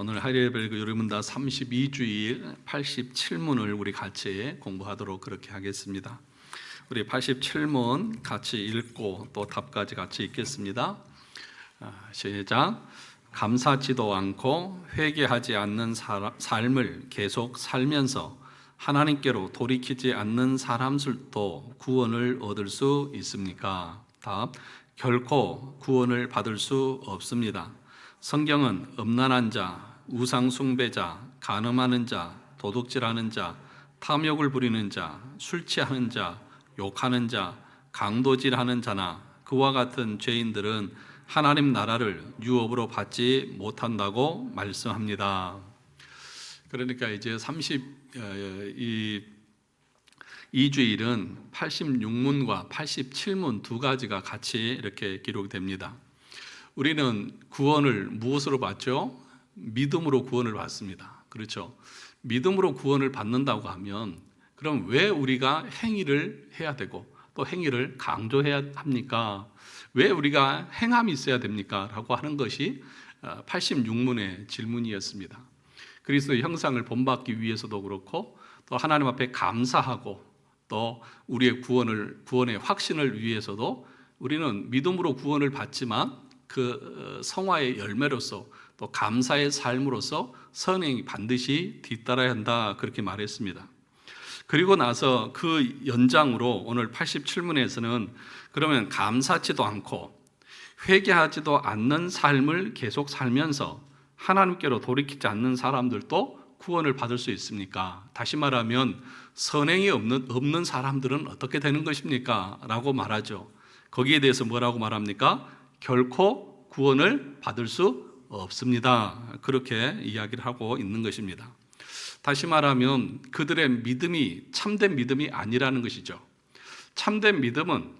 오늘 하이델베르그 요리문답 32주일 87문을 우리 같이 공부하도록 그렇게 하겠습니다. 우리 87문 같이 읽고 또 답까지 같이 읽겠습니다. 시작. 감사하지도 않고 회개하지 않는 삶을 계속 살면서 하나님께로 돌이키지 않는 사람들도 구원을 얻을 수 있습니까? 답. 결코 구원을 받을 수 없습니다. 성경은 음란한 자, 우상 숭배자, 간음하는 자, 도둑질하는 자, 탐욕을 부리는 자, 술 취하는 자, 욕하는 자, 강도질하는 자나 그와 같은 죄인들은 하나님 나라를 유업으로 받지 못한다고 말씀합니다. 그러니까 이제 32주일은 86문과 87문 두 가지가 같이 이렇게 기록됩니다. 우리는 구원을 무엇으로 받죠? 믿음으로 구원을 받습니다. 그렇죠? 믿음으로 구원을 받는다고 하면 그럼 왜 우리가 행위를 해야 되고 또 행위를 강조해야 합니까? 왜 우리가 행함이 있어야 됩니까? 라고 하는 것이 86문의 질문이었습니다. 그리스도의 형상을 본받기 위해서도 그렇고 또 하나님 앞에 감사하고 또 우리의 구원의 확신을 위해서도 우리는 믿음으로 구원을 받지만 그 성화의 열매로서 또 감사의 삶으로서 선행이 반드시 뒤따라야 한다 그렇게 말했습니다. 그리고 나서 그 연장으로 오늘 87문에서는 그러면 감사하지도 않고 회개하지도 않는 삶을 계속 살면서 하나님께로 돌이키지 않는 사람들도 구원을 받을 수 있습니까? 다시 말하면 선행이 없는 사람들은 어떻게 되는 것입니까? 라고 말하죠. 거기에 대해서 뭐라고 말합니까? 결코 구원을 받을 수 없습니다. 그렇게 이야기를 하고 있는 것입니다. 다시 말하면 그들의 믿음이 참된 믿음이 아니라는 것이죠. 참된 믿음은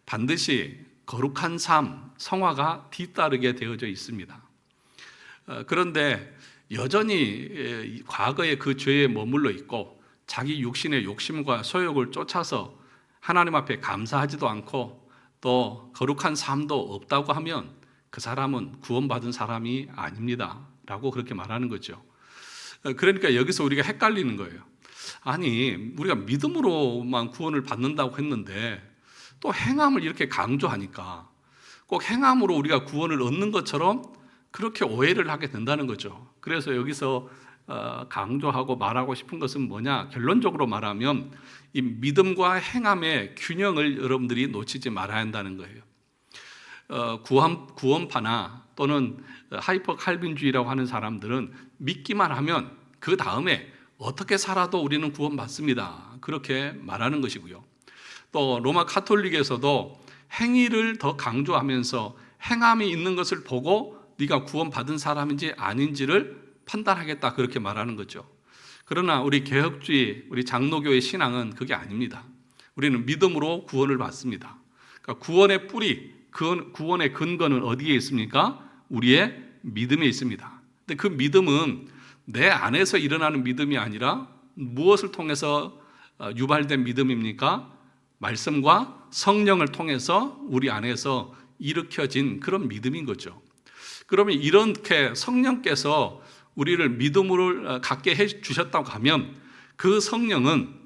반드시 거룩한 삶, 성화가 뒤따르게 되어져 있습니다. 그런데 여전히 과거의 그 죄에 머물러 있고 자기 육신의 욕심과 소욕을 쫓아서 하나님 앞에 감사하지도 않고 또 거룩한 삶도 없다고 하면 그 사람은 구원받은 사람이 아닙니다 라고 그렇게 말하는 거죠. 그러니까 여기서 우리가 헷갈리는 거예요. 아니 우리가 믿음으로만 구원을 받는다고 했는데 또 행함을 이렇게 강조하니까 꼭 행함으로 우리가 구원을 얻는 것처럼 그렇게 오해를 하게 된다는 거죠. 그래서 여기서 강조하고 말하고 싶은 것은 뭐냐? 결론적으로 말하면 이 믿음과 행함의 균형을 여러분들이 놓치지 말아야 한다는 거예요. 구원파나 또는 하이퍼 칼빈주의라고 하는 사람들은 믿기만 하면 그 다음에 어떻게 살아도 우리는 구원받습니다. 그렇게 말하는 것이고요. 또 로마 카톨릭에서도 행위를 더 강조하면서 행함이 있는 것을 보고 네가 구원받은 사람인지 아닌지를 판단하겠다 그렇게 말하는 거죠. 그러나 우리 개혁주의, 우리 장로교의 신앙은 그게 아닙니다. 우리는 믿음으로 구원을 받습니다. 그러니까 구원의 뿌리, 구원의 근거는 어디에 있습니까? 우리의 믿음에 있습니다. 근데 그 믿음은 내 안에서 일어나는 믿음이 아니라 무엇을 통해서 유발된 믿음입니까? 말씀과 성령을 통해서 우리 안에서 일으켜진 그런 믿음인 거죠. 그러면 이렇게 성령께서 우리를 믿음으로 갖게 해 주셨다고 하면 그 성령은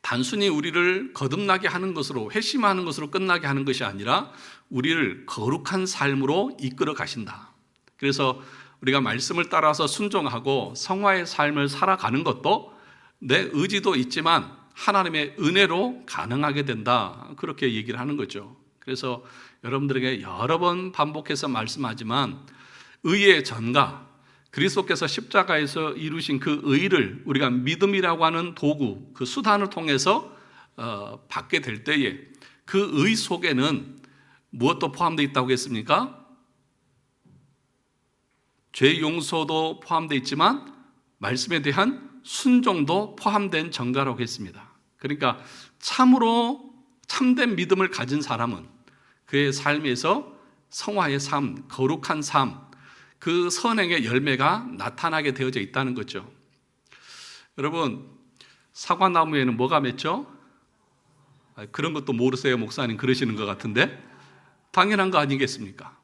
단순히 우리를 거듭나게 하는 것으로 회심하는 것으로 끝나게 하는 것이 아니라 우리를 거룩한 삶으로 이끌어 가신다. 그래서 우리가 말씀을 따라서 순종하고 성화의 삶을 살아가는 것도 내 의지도 있지만 하나님의 은혜로 가능하게 된다. 그렇게 얘기를 하는 거죠. 그래서 여러분들에게 여러 번 반복해서 말씀하지만 의의 전가, 그리스도께서 십자가에서 이루신 그 의를 우리가 믿음이라고 하는 도구, 그 수단을 통해서 받게 될 때에 그 의 속에는 무엇도 포함되어 있다고 했습니까? 죄 용서도 포함되어 있지만 말씀에 대한 순종도 포함된 전가라고 했습니다. 그러니까 참으로 참된 믿음을 가진 사람은 그의 삶에서 성화의 삶, 거룩한 삶, 그 선행의 열매가 나타나게 되어져 있다는 거죠. 여러분, 사과나무에는 뭐가 맺죠? 그런 것도 모르세요, 목사님? 그러시는 것 같은데 당연한 거 아니겠습니까?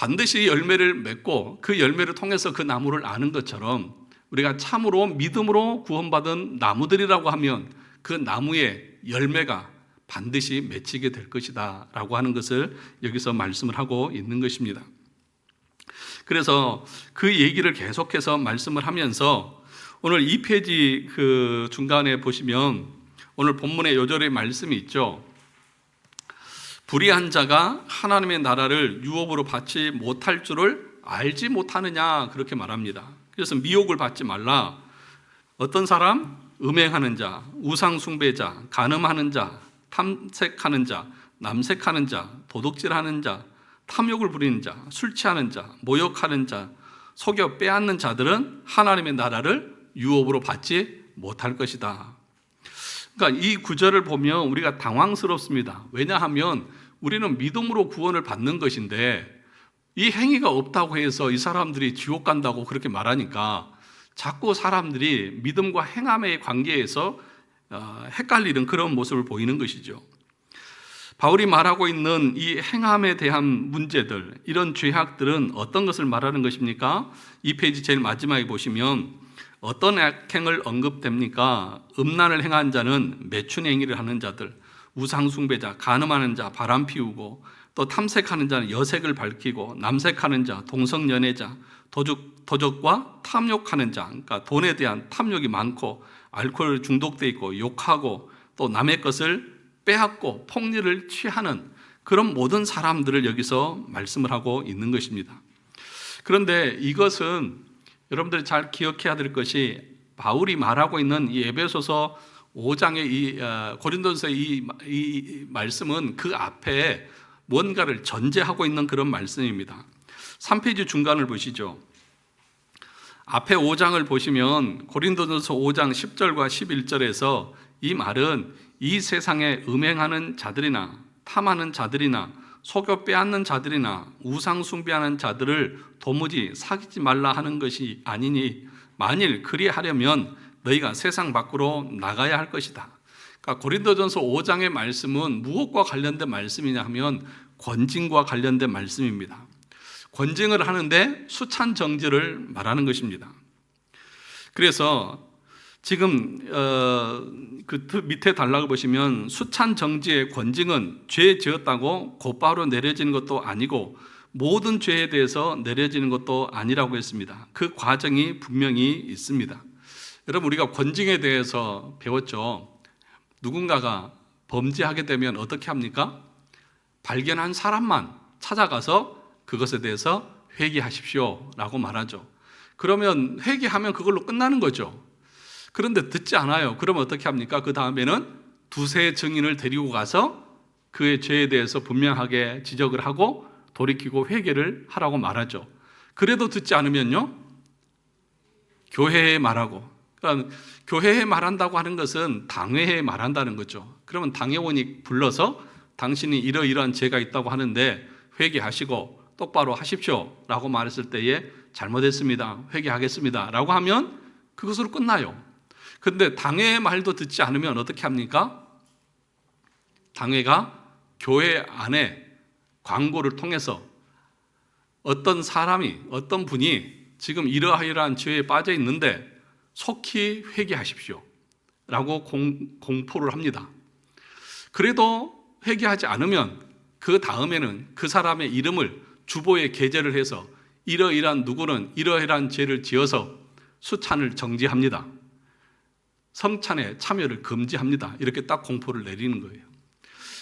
반드시 열매를 맺고 그 열매를 통해서 그 나무를 아는 것처럼 우리가 참으로 믿음으로 구원받은 나무들이라고 하면 그 나무의 열매가 반드시 맺히게 될 것이다 라고 하는 것을 여기서 말씀을 하고 있는 것입니다. 그래서 그 얘기를 계속해서 말씀을 하면서 오늘 2페이지 그 중간에 보시면 오늘 본문의 요절의 말씀이 있죠. 불의한 자가 하나님의 나라를 유업으로 받지 못할 줄을 알지 못하느냐 그렇게 말합니다. 그래서 미혹을 받지 말라. 어떤 사람? 음행하는 자, 우상 숭배자, 간음하는 자, 탐색하는 자, 남색하는 자, 도둑질하는 자, 탐욕을 부리는 자, 술 취하는 자, 모욕하는 자, 속여 빼앗는 자들은 하나님의 나라를 유업으로 받지 못할 것이다. 그러니까 이 구절을 보면 우리가 당황스럽습니다. 왜냐하면 우리는 믿음으로 구원을 받는 것인데 이 행위가 없다고 해서 이 사람들이 지옥 간다고 그렇게 말하니까 자꾸 사람들이 믿음과 행함의 관계에서 헷갈리는 그런 모습을 보이는 것이죠. 바울이 말하고 있는 이 행함에 대한 문제들, 이런 죄악들은 어떤 것을 말하는 것입니까? 이 페이지 제일 마지막에 보시면 어떤 악행을 언급됩니까? 음란을 행한 자는 매춘 행위를 하는 자들, 우상숭배자, 간음하는 자, 바람 피우고, 또 탐색하는 자는 여색을 밝히고, 남색하는 자, 동성연애자, 도적과 탐욕하는 자, 그러니까 돈에 대한 탐욕이 많고 알코올 중독돼 있고 욕하고 또 남의 것을 빼앗고 폭리를 취하는 그런 모든 사람들을 여기서 말씀을 하고 있는 것입니다. 그런데 이것은 여러분들이 잘 기억해야 될 것이 바울이 말하고 있는 이 에베소서 5장의 이 고린도서의 이 말씀은 그 앞에 뭔가를 전제하고 있는 그런 말씀입니다. 3페이지 중간을 보시죠. 앞에 5장을 보시면 고린도전서 5장 10절과 11절에서 이 말은 이 세상에 음행하는 자들이나 탐하는 자들이나 속여 빼앗는 자들이나 우상 숭배하는 자들을 도무지 사귀지 말라 하는 것이 아니니 만일 그리하려면 너희가 세상 밖으로 나가야 할 것이다. 그러니까 고린도전서 5장의 말씀은 무엇과 관련된 말씀이냐 하면 권징과 관련된 말씀입니다. 권징을 하는데 수찬 정죄를 말하는 것입니다. 그래서 지금 그 밑에 단락을 보시면 수찬 정죄의 권징은 죄 지었다고 곧바로 내려지는 것도 아니고 모든 죄에 대해서 내려지는 것도 아니라고 했습니다. 그 과정이 분명히 있습니다. 여러분 우리가 권징에 대해서 배웠죠. 누군가가 범죄하게 되면 어떻게 합니까? 발견한 사람만 찾아가서 그것에 대해서 회개하십시오 라고 말하죠. 그러면 회개하면 그걸로 끝나는 거죠. 그런데 듣지 않아요. 그러면 어떻게 합니까? 그 다음에는 두세 증인을 데리고 가서 그의 죄에 대해서 분명하게 지적을 하고 돌이키고 회개를 하라고 말하죠. 그래도 듣지 않으면요, 교회에 말하고, 그러니까 교회에 말한다고 하는 것은 당회에 말한다는 거죠. 그러면 당회원이 불러서 당신이 이러이러한 죄가 있다고 하는데 회개하시고 똑바로 하십시오 라고 말했을 때에 잘못했습니다, 회개하겠습니다 라고 하면 그것으로 끝나요. 그런데 당회의 말도 듣지 않으면 어떻게 합니까? 당회가 교회 안에 광고를 통해서 어떤 사람이, 어떤 분이 지금 이러이러한 죄에 빠져 있는데 속히 회개하십시오 라고 공포를 합니다. 그래도 회개하지 않으면 그 다음에는 그 사람의 이름을 주보에 게재를 해서 이러이러한 누구는 이러이러한 죄를 지어서 수찬을 정지합니다. 성찬에 참여를 금지합니다. 이렇게 딱 공포를 내리는 거예요.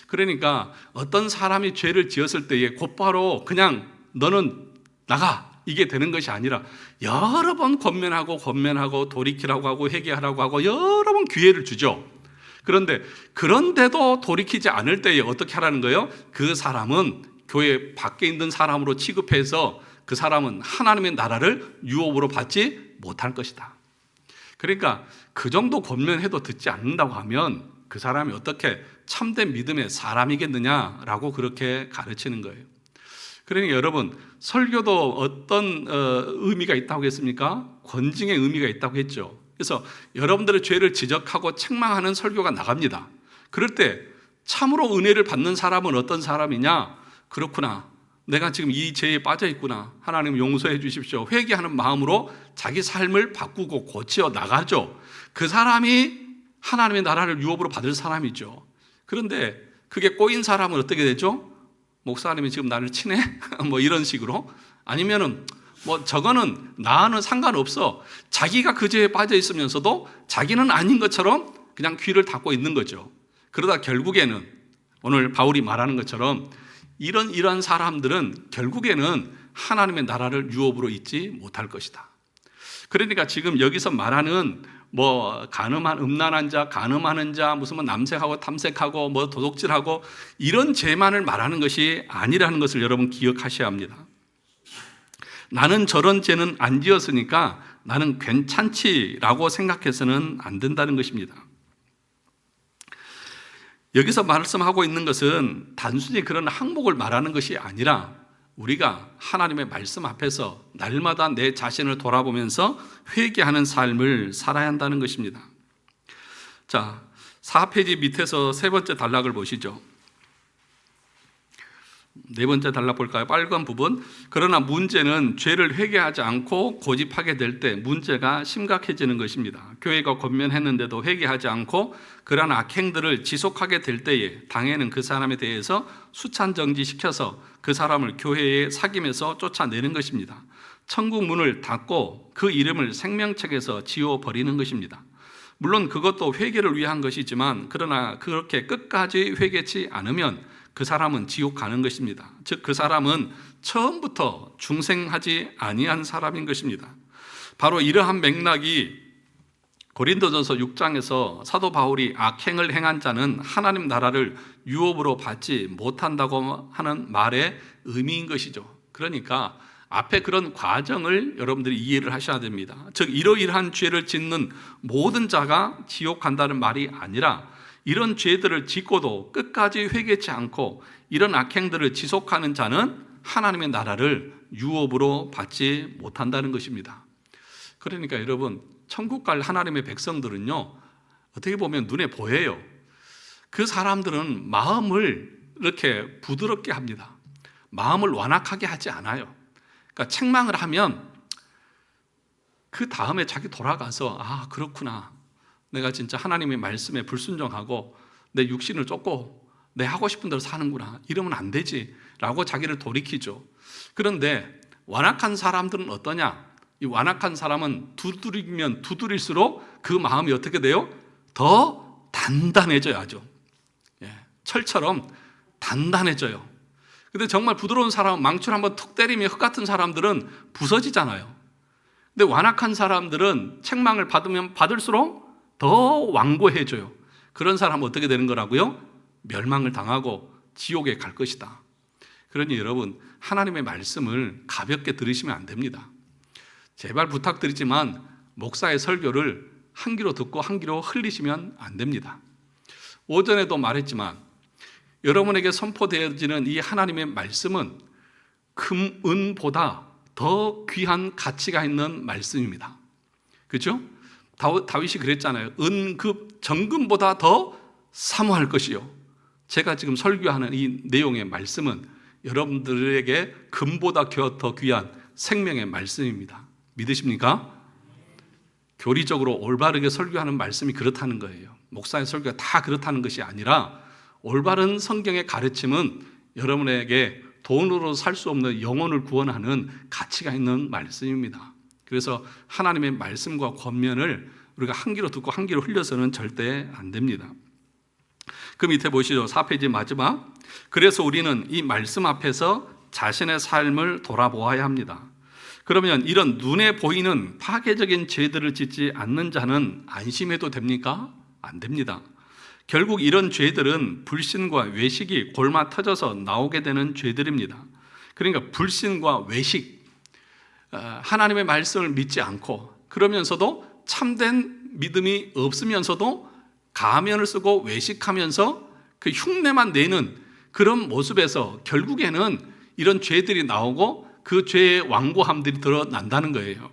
그러니까 어떤 사람이 죄를 지었을 때에 곧바로 그냥 너는 나가 이게 되는 것이 아니라 여러 번 권면하고 돌이키라고 하고 회개하라고 하고 여러 번 기회를 주죠. 그런데도 돌이키지 않을 때에 어떻게 하라는 거예요? 그 사람은 교회 밖에 있는 사람으로 취급해서 그 사람은 하나님의 나라를 유업으로 받지 못할 것이다. 그러니까 그 정도 권면해도 듣지 않는다고 하면 그 사람이 어떻게 참된 믿음의 사람이겠느냐라고 그렇게 가르치는 거예요. 그러니까 여러분, 설교도 어떤 의미가 있다고 했습니까? 권징의 의미가 있다고 했죠. 그래서 여러분들의 죄를 지적하고 책망하는 설교가 나갑니다. 그럴 때 참으로 은혜를 받는 사람은 어떤 사람이냐? 그렇구나, 내가 지금 이 죄에 빠져 있구나. 하나님 용서해 주십시오. 회개하는 마음으로 자기 삶을 바꾸고 고쳐 나가죠. 그 사람이 하나님의 나라를 유업으로 받을 사람이죠. 그런데 그게 꼬인 사람은 어떻게 되죠? 목사님이 지금 나를 치네? 뭐 이런 식으로. 아니면은 뭐 저거는 나와는 상관없어. 자기가 그 죄에 빠져 있으면서도 자기는 아닌 것처럼 그냥 귀를 닫고 있는 거죠. 그러다 결국에는 오늘 바울이 말하는 것처럼 이런 사람들은 결국에는 하나님의 나라를 유업으로 잊지 못할 것이다. 그러니까 지금 여기서 말하는 뭐 간음한 음란한 자, 간음하는 자, 무슨 뭐 남색하고 탐색하고 뭐 도둑질하고 이런 죄만을 말하는 것이 아니라는 것을 여러분 기억하셔야 합니다. 나는 저런 죄는 안 지었으니까 나는 괜찮지라고 생각해서는 안 된다는 것입니다. 여기서 말씀하고 있는 것은 단순히 그런 항목을 말하는 것이 아니라 우리가 하나님의 말씀 앞에서 날마다 내 자신을 돌아보면서 회개하는 삶을 살아야 한다는 것입니다. 자, 4페이지 밑에서 세 번째 단락을 보시죠. 네 번째 단락 볼까요? 빨간 부분. 그러나 문제는 죄를 회개하지 않고 고집하게 될 때 문제가 심각해지는 것입니다. 교회가 권면했는데도 회개하지 않고 그러한 악행들을 지속하게 될 때에 당에는 그 사람에 대해서 수찬정지시켜서 그 사람을 교회에 사귐에서 쫓아내는 것입니다. 천국 문을 닫고 그 이름을 생명책에서 지워버리는 것입니다. 물론 그것도 회개를 위한 것이지만 그러나 그렇게 끝까지 회개치 않으면 그 사람은 지옥 가는 것입니다. 즉 그 사람은 처음부터 중생하지 아니한 사람인 것입니다. 바로 이러한 맥락이 고린도전서 6장에서 사도 바울이 악행을 행한 자는 하나님 나라를 유업으로 받지 못한다고 하는 말의 의미인 것이죠. 그러니까 앞에 그런 과정을 여러분들이 이해를 하셔야 됩니다. 즉 이러이러한 죄를 짓는 모든 자가 지옥 간다는 말이 아니라 이런 죄들을 짓고도 끝까지 회개치 않고 이런 악행들을 지속하는 자는 하나님의 나라를 유업으로 받지 못한다는 것입니다. 그러니까 여러분, 천국 갈 하나님의 백성들은요, 어떻게 보면 눈에 보여요. 그 사람들은 마음을 이렇게 부드럽게 합니다. 마음을 완악하게 하지 않아요. 그러니까 책망을 하면 그 다음에 자기 돌아가서 아, 그렇구나. 내가 진짜 하나님의 말씀에 불순종하고 내 육신을 쫓고 내 하고 싶은 대로 사는구나. 이러면 안 되지 라고 자기를 돌이키죠. 그런데 완악한 사람들은 어떠냐? 이 완악한 사람은 두드리면 두드릴수록 그 마음이 어떻게 돼요? 더 단단해져야죠. 철처럼 단단해져요. 근데 정말 부드러운 사람은 망치를 한번 툭 때리면 흙 같은 사람들은 부서지잖아요. 근데 완악한 사람들은 책망을 받으면 받을수록 더 완고해져요. 그런 사람은 어떻게 되는 거라고요? 멸망을 당하고 지옥에 갈 것이다. 그러니 여러분, 하나님의 말씀을 가볍게 들으시면 안 됩니다. 제발 부탁드리지만 목사의 설교를 한 귀로 듣고 한 귀로 흘리시면 안 됩니다. 오전에도 말했지만 여러분에게 선포되어지는 이 하나님의 말씀은 금, 은보다 더 귀한 가치가 있는 말씀입니다. 그렇죠? 다윗이 그랬잖아요. 은급 정금보다 더 사모할 것이요. 제가 지금 설교하는 이 내용의 말씀은 여러분들에게 금보다 더 귀한 생명의 말씀입니다. 믿으십니까? 교리적으로 올바르게 설교하는 말씀이 그렇다는 거예요. 목사의 설교가 다 그렇다는 것이 아니라 올바른 성경의 가르침은 여러분에게 돈으로 살 수 없는 영혼을 구원하는 가치가 있는 말씀입니다. 그래서 하나님의 말씀과 권면을 우리가 한 귀로 듣고 한 귀로 흘려서는 절대 안 됩니다. 그 밑에 보시죠. 4페이지 마지막. 그래서 우리는 이 말씀 앞에서 자신의 삶을 돌아보아야 합니다. 그러면 이런 눈에 보이는 파괴적인 죄들을 짓지 않는 자는 안심해도 됩니까? 안 됩니다. 결국 이런 죄들은 불신과 외식이 골마 터져서 나오게 되는 죄들입니다. 그러니까 불신과 외식, 하나님의 말씀을 믿지 않고 그러면서도 참된 믿음이 없으면서도 가면을 쓰고 외식하면서 그 흉내만 내는 그런 모습에서 결국에는 이런 죄들이 나오고 그 죄의 완고함들이 드러난다는 거예요.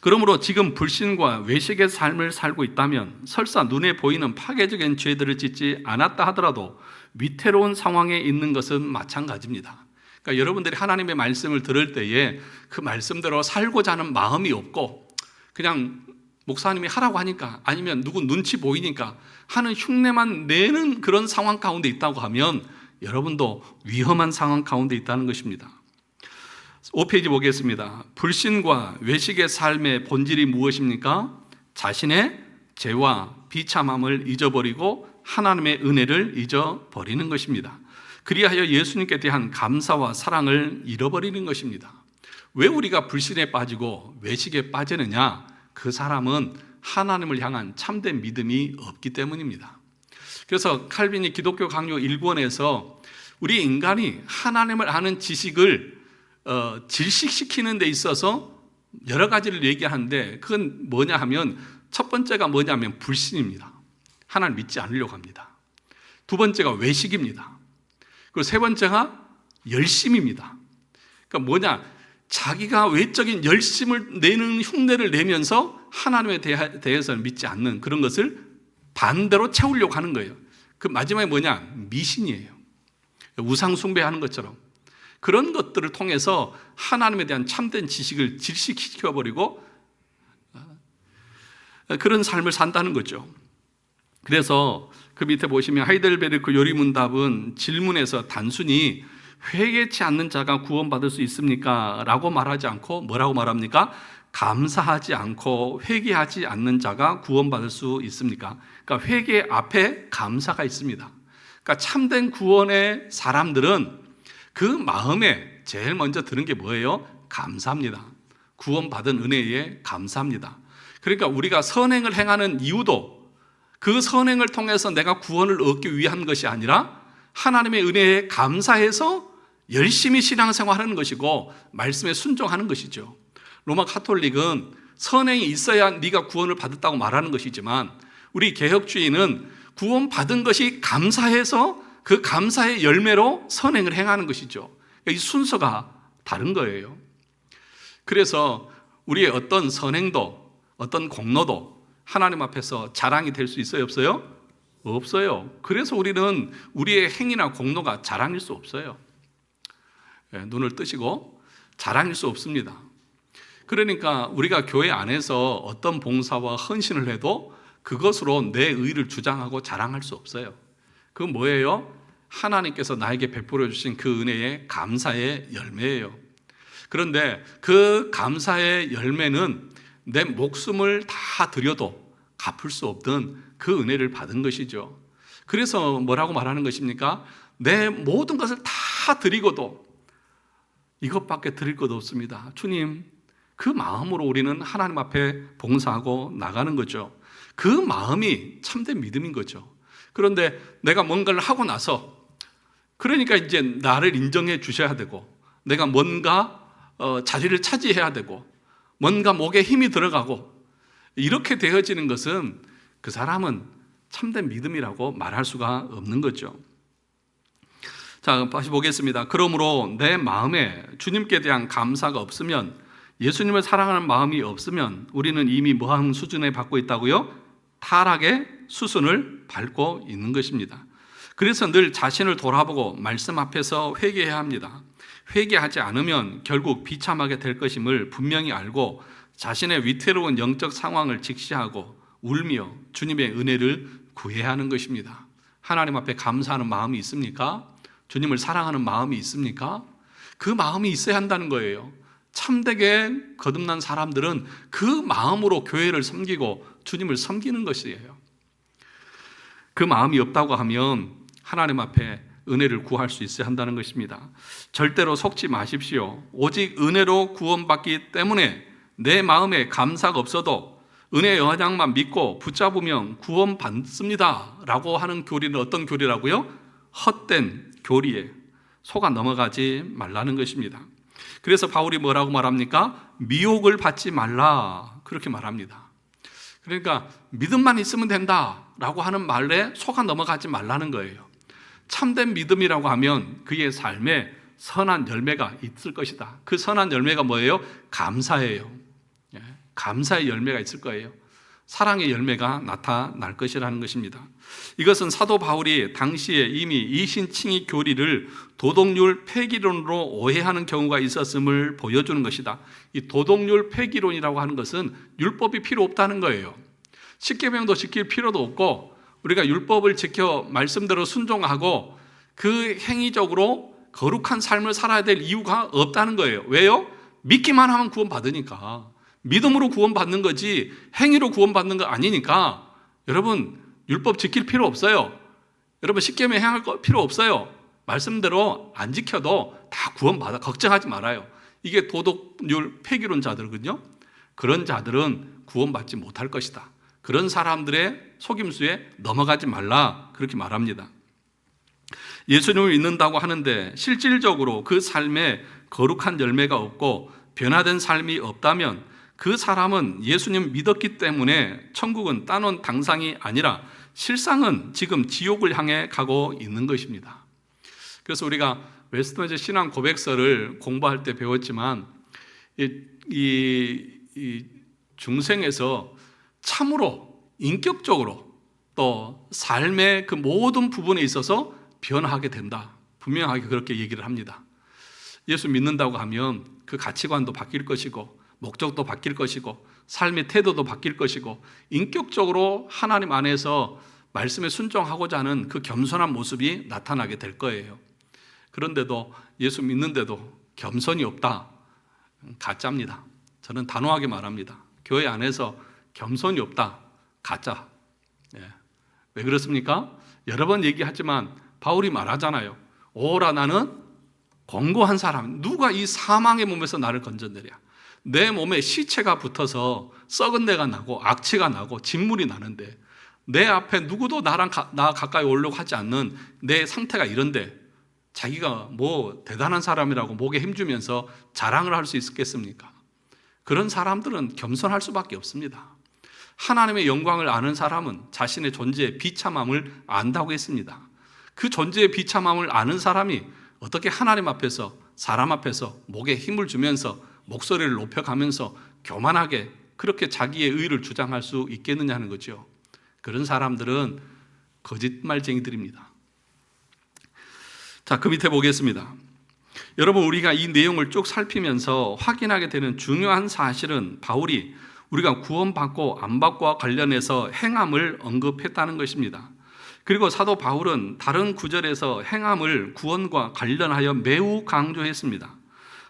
그러므로 지금 불신과 외식의 삶을 살고 있다면 설사 눈에 보이는 파괴적인 죄들을 짓지 않았다 하더라도 위태로운 상황에 있는 것은 마찬가지입니다. 그러니까 여러분들이 하나님의 말씀을 들을 때에 그 말씀대로 살고자 하는 마음이 없고 그냥 목사님이 하라고 하니까 아니면 누구 눈치 보이니까 하는 흉내만 내는 그런 상황 가운데 있다고 하면 여러분도 위험한 상황 가운데 있다는 것입니다. 5페이지 보겠습니다. 불신과 외식의 삶의 본질이 무엇입니까? 자신의 죄와 비참함을 잊어버리고 하나님의 은혜를 잊어버리는 것입니다. 그리하여 예수님께 대한 감사와 사랑을 잃어버리는 것입니다. 왜 우리가 불신에 빠지고 외식에 빠지느냐? 그 사람은 하나님을 향한 참된 믿음이 없기 때문입니다. 그래서 칼빈이 기독교 강요 1권에서 우리 인간이 하나님을 아는 지식을 질식시키는 데 있어서 여러 가지를 얘기하는데 그건 뭐냐 하면 첫 번째가 뭐냐면 불신입니다. 하나님 믿지 않으려고 합니다. 두 번째가 외식입니다. 그리고 세 번째가 열심입니다. 그러니까 뭐냐? 자기가 외적인 열심을 내는 흉내를 내면서 하나님에 대해서는 믿지 않는 그런 것을 반대로 채우려고 하는 거예요. 그 마지막에 뭐냐? 미신이에요. 우상 숭배하는 것처럼 그런 것들을 통해서 하나님에 대한 참된 지식을 질식시켜버리고 그런 삶을 산다는 거죠. 그래서 그 밑에 보시면 하이델베르크 요리문답은 질문에서 단순히 회개치 않는 자가 구원받을 수 있습니까? 라고 말하지 않고 뭐라고 말합니까? 감사하지 않고 회개하지 않는 자가 구원받을 수 있습니까? 그러니까 회개 앞에 감사가 있습니다. 그러니까 참된 구원의 사람들은 그 마음에 제일 먼저 드는 게 뭐예요? 감사합니다. 구원받은 은혜에 감사합니다. 그러니까 우리가 선행을 행하는 이유도 그 선행을 통해서 내가 구원을 얻기 위한 것이 아니라 하나님의 은혜에 감사해서 열심히 신앙생활하는 것이고 말씀에 순종하는 것이죠. 로마 가톨릭은 선행이 있어야 네가 구원을 받았다고 말하는 것이지만 우리 개혁주의는 구원받은 것이 감사해서 그 감사의 열매로 선행을 행하는 것이죠. 이 순서가 다른 거예요. 그래서 우리의 어떤 선행도 어떤 공로도 하나님 앞에서 자랑이 될 수 있어요? 없어요? 없어요. 그래서 우리는 우리의 행위나 공로가 자랑일 수 없어요. 눈을 뜨시고 자랑일 수 없습니다. 그러니까 우리가 교회 안에서 어떤 봉사와 헌신을 해도 그것으로 내 의를 주장하고 자랑할 수 없어요. 그건 뭐예요? 하나님께서 나에게 베풀어 주신 그 은혜의 감사의 열매예요. 그런데 그 감사의 열매는 내 목숨을 다 드려도 갚을 수 없던 그 은혜를 받은 것이죠. 그래서 뭐라고 말하는 것입니까? 내 모든 것을 다 드리고도 이것밖에 드릴 것 없습니다. 주님, 그 마음으로 우리는 하나님 앞에 봉사하고 나가는 거죠. 그 마음이 참된 믿음인 거죠. 그런데 내가 뭔가를 하고 나서 그러니까 이제 나를 인정해 주셔야 되고 내가 뭔가 자리를 차지해야 되고 뭔가 목에 힘이 들어가고 이렇게 되어지는 것은 그 사람은 참된 믿음이라고 말할 수가 없는 거죠. 자, 다시 보겠습니다. 그러므로 내 마음에 주님께 대한 감사가 없으면 예수님을 사랑하는 마음이 없으면 우리는 이미 뭐한 수준에 받고 있다고요? 타락의 수순을 밟고 있는 것입니다. 그래서 늘 자신을 돌아보고 말씀 앞에서 회개해야 합니다. 회개하지 않으면 결국 비참하게 될 것임을 분명히 알고 자신의 위태로운 영적 상황을 직시하고 울며 주님의 은혜를 구해야 하는 것입니다. 하나님 앞에 감사하는 마음이 있습니까? 주님을 사랑하는 마음이 있습니까? 그 마음이 있어야 한다는 거예요. 참되게 거듭난 사람들은 그 마음으로 교회를 섬기고 주님을 섬기는 것이에요. 그 마음이 없다고 하면 하나님 앞에 은혜를 구할 수 있어야 한다는 것입니다. 절대로 속지 마십시오. 오직 은혜로 구원받기 때문에 내 마음에 감사가 없어도 은혜의 언약만 믿고 붙잡으면 구원받습니다 라고 하는 교리는 어떤 교리라고요? 헛된 교리에 속아 넘어가지 말라는 것입니다. 그래서 바울이 뭐라고 말합니까? 미혹을 받지 말라 그렇게 말합니다. 그러니까 믿음만 있으면 된다라고 하는 말에 속아 넘어가지 말라는 거예요. 참된 믿음이라고 하면 그의 삶에 선한 열매가 있을 것이다. 그 선한 열매가 뭐예요? 감사예요. 감사의 열매가 있을 거예요. 사랑의 열매가 나타날 것이라는 것입니다. 이것은 사도 바울이 당시에 이미 이신칭의 교리를 도덕률 폐기론으로 오해하는 경우가 있었음을 보여주는 것이다. 이 도덕률 폐기론이라고 하는 것은 율법이 필요 없다는 거예요. 십계명도 지킬 필요도 없고 우리가 율법을 지켜 말씀대로 순종하고 그 행위적으로 거룩한 삶을 살아야 될 이유가 없다는 거예요. 왜요? 믿기만 하면 구원받으니까. 믿음으로 구원받는 거지 행위로 구원받는 거 아니니까 여러분 율법 지킬 필요 없어요. 여러분 십계명 행할 필요 없어요. 말씀대로 안 지켜도 다 구원받아. 걱정하지 말아요. 이게 도덕률 폐기론자들은요. 그런 자들은 구원받지 못할 것이다. 그런 사람들의 속임수에 넘어가지 말라 그렇게 말합니다. 예수님을 믿는다고 하는데 실질적으로 그 삶에 거룩한 열매가 없고 변화된 삶이 없다면 그 사람은 예수님 믿었기 때문에 천국은 따놓은 당상이 아니라 실상은 지금 지옥을 향해 가고 있는 것입니다. 그래서 우리가 웨스트민스터 신앙 고백서를 공부할 때 배웠지만 이 중생에서 참으로 인격적으로 또 삶의 그 모든 부분에 있어서 변화하게 된다. 분명하게 그렇게 얘기를 합니다. 예수 믿는다고 하면 그 가치관도 바뀔 것이고 목적도 바뀔 것이고 삶의 태도도 바뀔 것이고 인격적으로 하나님 안에서 말씀에 순종하고자 하는 그 겸손한 모습이 나타나게 될 거예요. 그런데도 예수 믿는데도 겸손이 없다. 가짜입니다. 저는 단호하게 말합니다. 교회 안에서 겸손이 없다. 가짜. 왜 그렇습니까? 여러 번 얘기하지만 바울이 말하잖아요. 오라 나는 권고한 사람. 누가 이 사망의 몸에서 나를 건져내랴. 내 몸에 시체가 붙어서 썩은 내가 나고 악취가 나고 진물이 나는데 내 앞에 누구도 나 가까이 오려고 하지 않는 내 상태가 이런데 자기가 뭐 대단한 사람이라고 목에 힘주면서 자랑을 할 수 있겠습니까? 그런 사람들은 겸손할 수밖에 없습니다. 하나님의 영광을 아는 사람은 자신의 존재의 비참함을 안다고 했습니다. 그 존재의 비참함을 아는 사람이 어떻게 하나님 앞에서 사람 앞에서 목에 힘을 주면서 목소리를 높여가면서 교만하게 그렇게 자기의 의를 주장할 수 있겠느냐 하는 거죠. 그런 사람들은 거짓말쟁이들입니다. 자, 그 밑에 보겠습니다. 여러분 우리가 이 내용을 쭉 살피면서 확인하게 되는 중요한 사실은 바울이 우리가 구원받고 안 받고와 관련해서 행함을 언급했다는 것입니다. 그리고 사도 바울은 다른 구절에서 행함을 구원과 관련하여 매우 강조했습니다.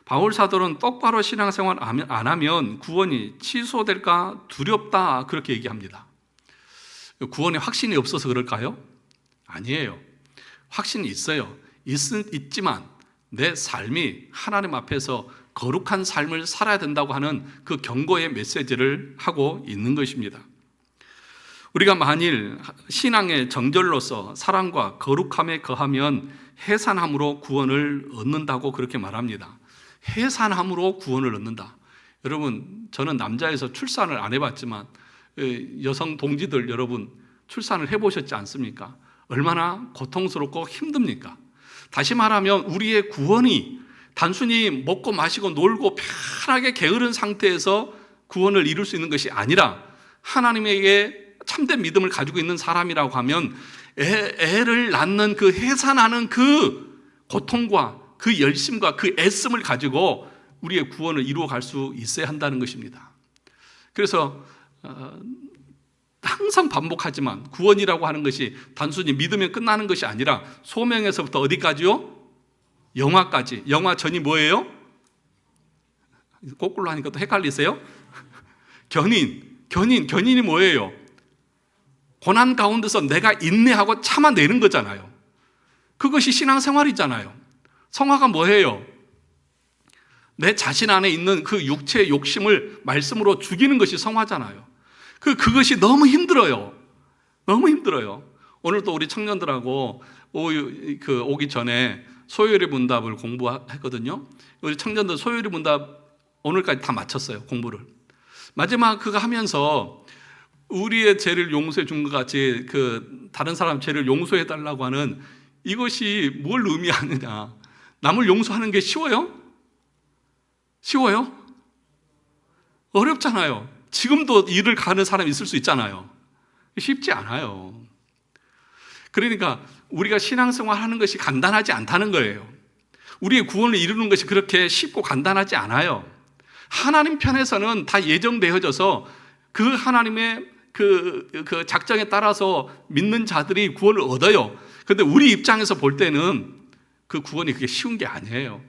바울 사도는 똑바로 신앙생활 안 하면 구원이 취소될까 두렵다 그렇게 얘기합니다. 구원에 확신이 없어서 그럴까요? 아니에요. 확신이 있어요. 있지만 내 삶이 하나님 앞에서 거룩한 삶을 살아야 된다고 하는 그 경고의 메시지를 하고 있는 것입니다. 우리가 만일 신앙의 정절로서 사랑과 거룩함에 거하면 해산함으로 구원을 얻는다고 그렇게 말합니다. 해산함으로 구원을 얻는다. 여러분 저는 남자에서 출산을 안 해봤지만 여성 동지들 여러분 출산을 해보셨지 않습니까? 얼마나 고통스럽고 힘듭니까? 다시 말하면 우리의 구원이 단순히 먹고 마시고 놀고 편하게 게으른 상태에서 구원을 이룰 수 있는 것이 아니라 하나님에게 참된 믿음을 가지고 있는 사람이라고 하면 애를 낳는 그 해산하는 그 고통과 그 열심과 그 애씀을 가지고 우리의 구원을 이루어갈 수 있어야 한다는 것입니다. 그래서 항상 반복하지만 구원이라고 하는 것이 단순히 믿으면 끝나는 것이 아니라 소명에서부터 어디까지요? 영화까지. 영화 전이 뭐예요? 거꾸로 하니까 또 헷갈리세요? 견인이 뭐예요? 고난 가운데서 내가 인내하고 참아내는 거잖아요. 그것이 신앙생활이잖아요. 성화가 뭐예요? 내 자신 안에 있는 그 육체의 욕심을 말씀으로 죽이는 것이 성화잖아요. 그것이 너무 힘들어요. 너무 힘들어요. 오늘도 우리 청년들하고 오기 전에 소요리 문답을 공부했거든요. 우리 청년들 소요리 문답 오늘까지 다 마쳤어요. 공부를. 마지막 그거 하면서 우리의 죄를 용서해 준 것 같이 그 다른 사람 죄를 용서해 달라고 하는 이것이 뭘 의미하느냐. 남을 용서하는 게 쉬워요? 쉬워요? 어렵잖아요. 지금도 일을 가는 사람이 있을 수 있잖아요. 쉽지 않아요. 그러니까 우리가 신앙생활 하는 것이 간단하지 않다는 거예요. 우리의 구원을 이루는 것이 그렇게 쉽고 간단하지 않아요. 하나님 편에서는 다 예정되어져서 그 하나님의 그 작정에 따라서 믿는 자들이 구원을 얻어요. 그런데 우리 입장에서 볼 때는 그 구원이 그게 쉬운 게 아니에요.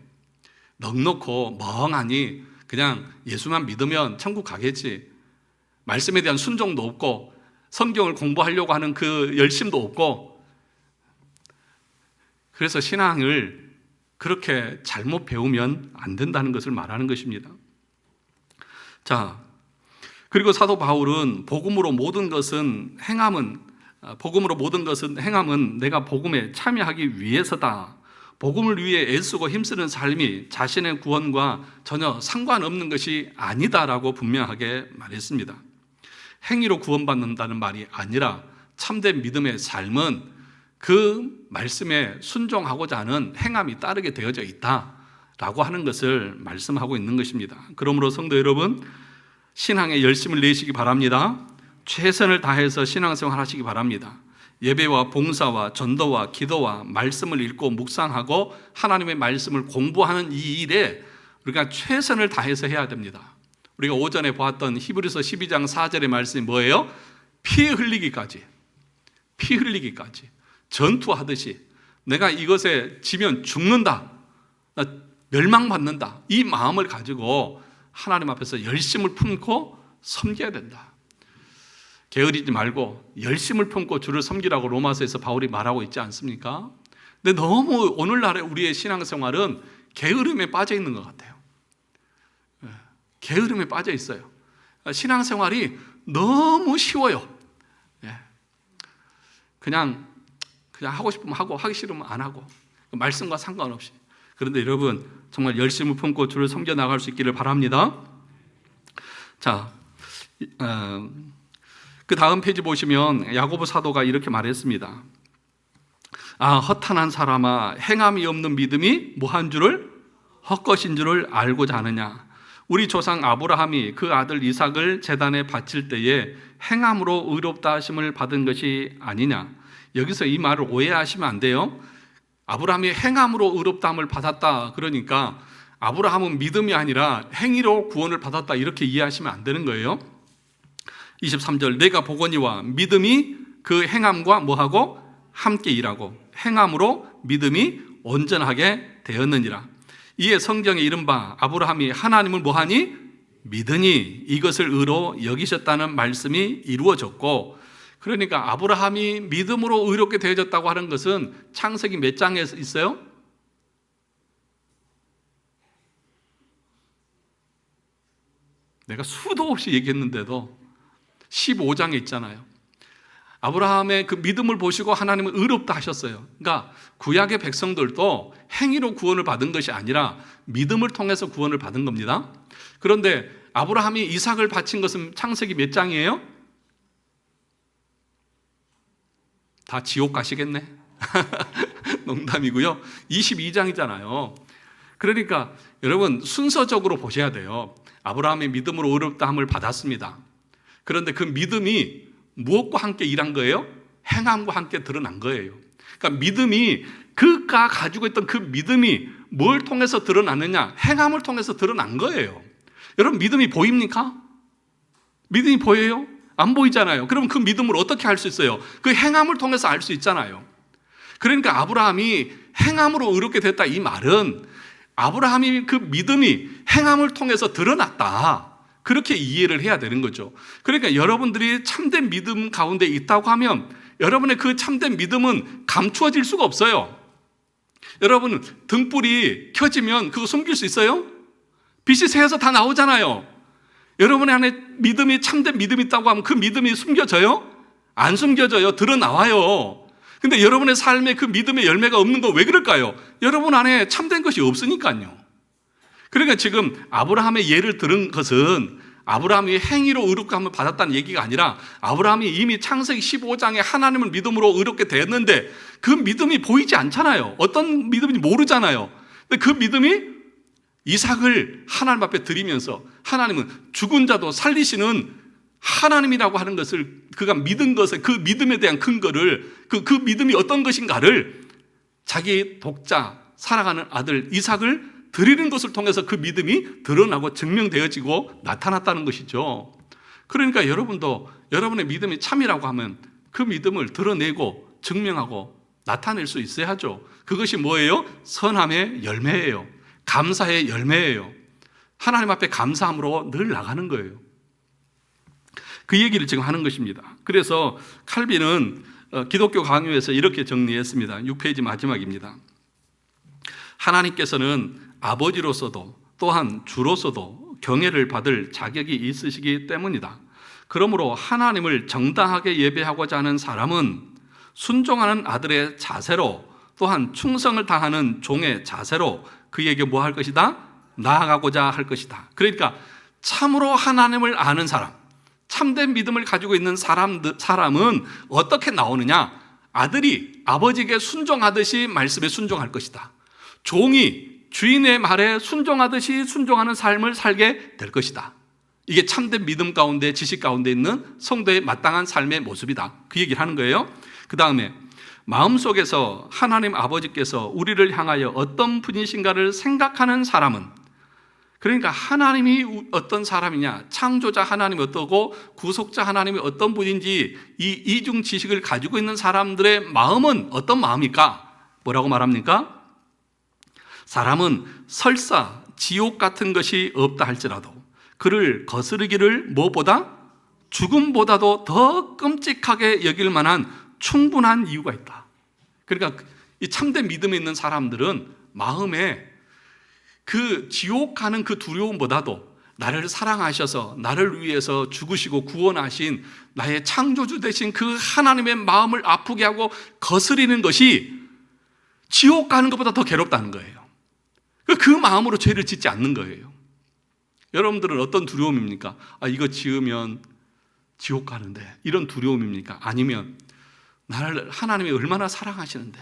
넉넉고 멍하니 그냥 예수만 믿으면 천국 가겠지. 말씀에 대한 순종도 없고 성경을 공부하려고 하는 그 열심도 없고, 그래서 신앙을 그렇게 잘못 배우면 안 된다는 것을 말하는 것입니다. 자, 그리고 사도 바울은 복음으로 모든 것은 행함은 내가 복음에 참여하기 위해서다. 복음을 위해 애쓰고 힘쓰는 삶이 자신의 구원과 전혀 상관없는 것이 아니다라고 분명하게 말했습니다. 행위로 구원받는다는 말이 아니라 참된 믿음의 삶은 그 말씀에 순종하고자 하는 행함이 따르게 되어져 있다라고 하는 것을 말씀하고 있는 것입니다. 그러므로 성도 여러분, 신앙에 열심을 내시기 바랍니다. 최선을 다해서 신앙생활 하시기 바랍니다. 예배와 봉사와 전도와 기도와 말씀을 읽고 묵상하고 하나님의 말씀을 공부하는 이 일에 우리가 최선을 다해서 해야 됩니다. 우리가 오전에 보았던 히브리서 12장 4절의 말씀이 뭐예요? 피 흘리기까지 전투하듯이 내가 이것에 지면 죽는다, 나 멸망받는다, 이 마음을 가지고 하나님 앞에서 열심을 품고 섬겨야 된다. 게으르지 말고 열심을 품고 주를 섬기라고 로마서에서 바울이 말하고 있지 않습니까? 근데 너무 오늘날의 우리의 신앙생활은 게으름에 빠져 있는 것 같아요. 게으름에 빠져 있어요. 신앙생활이 너무 쉬워요. 그냥 하고 싶으면 하고 하기 싫으면 안 하고 말씀과 상관없이. 그런데 여러분 정말 열심을 품고 주를 섬겨 나갈 수 있기를 바랍니다. 자, 그 다음 페이지 보시면 야고보 사도가 이렇게 말했습니다. 허탄한 사람아, 행함이 없는 믿음이 뭐한 줄을 헛것인 줄을 알고자 하느냐. 우리 조상 아브라함이 그 아들 이삭을 제단에 바칠 때에 행함으로 의롭다 하심을 받은 것이 아니냐. 여기서 이 말을 오해하시면 안 돼요. 아브라함이 행함으로 의롭다함을 받았다 그러니까 아브라함은 믿음이 아니라 행위로 구원을 받았다 이렇게 이해하시면 안 되는 거예요. 23절, 내가 보거니와 믿음이 그 행함과 뭐하고 함께 일하고 행함으로 믿음이 온전하게 되었느니라. 이에 성경에 이른바 아브라함이 하나님을 뭐하니? 믿으니 이것을 의로 여기셨다는 말씀이 이루어졌고, 그러니까 아브라함이 믿음으로 의롭게 되어졌다고 하는 것은 창세기 몇 장에 있어요? 내가 수도 없이 얘기했는데도 15장에 있잖아요. 아브라함의 그 믿음을 보시고 하나님은 의롭다 하셨어요. 그러니까 구약의 백성들도 행위로 구원을 받은 것이 아니라 믿음을 통해서 구원을 받은 겁니다. 그런데 아브라함이 이삭을 바친 것은 창세기 몇 장이에요? 다 지옥 가시겠네? 농담이고요. 22장이잖아요. 그러니까 여러분 순서적으로 보셔야 돼요. 아브라함의 믿음으로 의롭다함을 받았습니다. 그런데 그 믿음이 무엇과 함께 일한 거예요? 행함과 함께 드러난 거예요. 그러니까 믿음이, 그가 가지고 있던 그 믿음이 뭘 통해서 드러났느냐? 행함을 통해서 드러난 거예요. 여러분 믿음이 보입니까? 믿음이 보여요? 안 보이잖아요. 그럼 그 믿음을 어떻게 할 수 있어요? 그 행함을 통해서 알 수 있잖아요. 그러니까 아브라함이 행함으로 의롭게 됐다, 이 말은 아브라함이 그 믿음이 행함을 통해서 드러났다, 그렇게 이해를 해야 되는 거죠. 그러니까 여러분들이 참된 믿음 가운데 있다고 하면 여러분의 그 참된 믿음은 감추어질 수가 없어요. 여러분 등불이 켜지면 그거 숨길 수 있어요? 빛이 새어서 다 나오잖아요. 여러분의 안에 믿음이, 참된 믿음이 있다고 하면 그 믿음이 숨겨져요? 안 숨겨져요. 드러나와요. 근데 여러분의 삶에 그 믿음의 열매가 없는 거 왜 그럴까요? 여러분 안에 참된 것이 없으니까요. 그러니까 지금 아브라함의 예를 들은 것은 아브라함이 행위로 의롭다함을 받았다는 얘기가 아니라 아브라함이 이미 창세기 15장에 하나님을 믿음으로 의롭게 되었는데 그 믿음이 보이지 않잖아요. 어떤 믿음인지 모르잖아요. 근데 그 믿음이 이삭을 하나님 앞에 드리면서 하나님은 죽은 자도 살리시는 하나님이라고 하는 것을 그가 믿은 것을, 그 믿음에 대한 근거를, 그 믿음이 어떤 것인가를 자기 독자 살아가는 아들 이삭을 드리는 것을 통해서 그 믿음이 드러나고 증명되어지고 나타났다는 것이죠. 그러니까 여러분도 여러분의 믿음이 참이라고 하면 그 믿음을 드러내고 증명하고 나타낼 수 있어야죠. 그것이 뭐예요? 선함의 열매예요. 감사의 열매예요. 하나님 앞에 감사함으로 늘 나가는 거예요. 그 얘기를 지금 하는 것입니다. 그래서 칼빈은 기독교 강요에서 이렇게 정리했습니다. 6페이지 마지막입니다. 하나님께서는 아버지로서도 또한 주로서도 경외를 받을 자격이 있으시기 때문이다. 그러므로 하나님을 정당하게 예배하고자 하는 사람은 순종하는 아들의 자세로 또한 충성을 다하는 종의 자세로 그에게 뭐 할 것이다? 나아가고자 할 것이다. 그러니까 참으로 하나님을 아는 사람, 참된 믿음을 가지고 있는 사람은 어떻게 나오느냐? 아들이 아버지에게 순종하듯이 말씀에 순종할 것이다. 종이 주인의 말에 순종하듯이 순종하는 삶을 살게 될 것이다. 이게 참된 믿음 가운데, 지식 가운데 있는 성도의 마땅한 삶의 모습이다. 그 얘기를 하는 거예요. 그 다음에 마음속에서 하나님 아버지께서 우리를 향하여 어떤 분이신가를 생각하는 사람은, 그러니까 하나님이 어떤 사람이냐, 창조자 하나님이 어떠고 구속자 하나님이 어떤 분인지 이 이중 지식을 가지고 있는 사람들의 마음은 어떤 마음일까? 뭐라고 말합니까? 사람은 설사 지옥 같은 것이 없다 할지라도 그를 거스르기를 무엇보다 죽음보다도 더 끔찍하게 여길 만한 충분한 이유가 있다. 그러니까 이 참된 믿음에 있는 사람들은 마음에 그 지옥 가는 그 두려움보다도 나를 사랑하셔서 나를 위해서 죽으시고 구원하신 나의 창조주 되신 그 하나님의 마음을 아프게 하고 거스리는 것이 지옥 가는 것보다 더 괴롭다는 거예요. 그 마음으로 죄를 짓지 않는 거예요. 여러분들은 어떤 두려움입니까? 이거 지으면 지옥 가는데, 이런 두려움입니까? 아니면 나를 하나님이 얼마나 사랑하시는데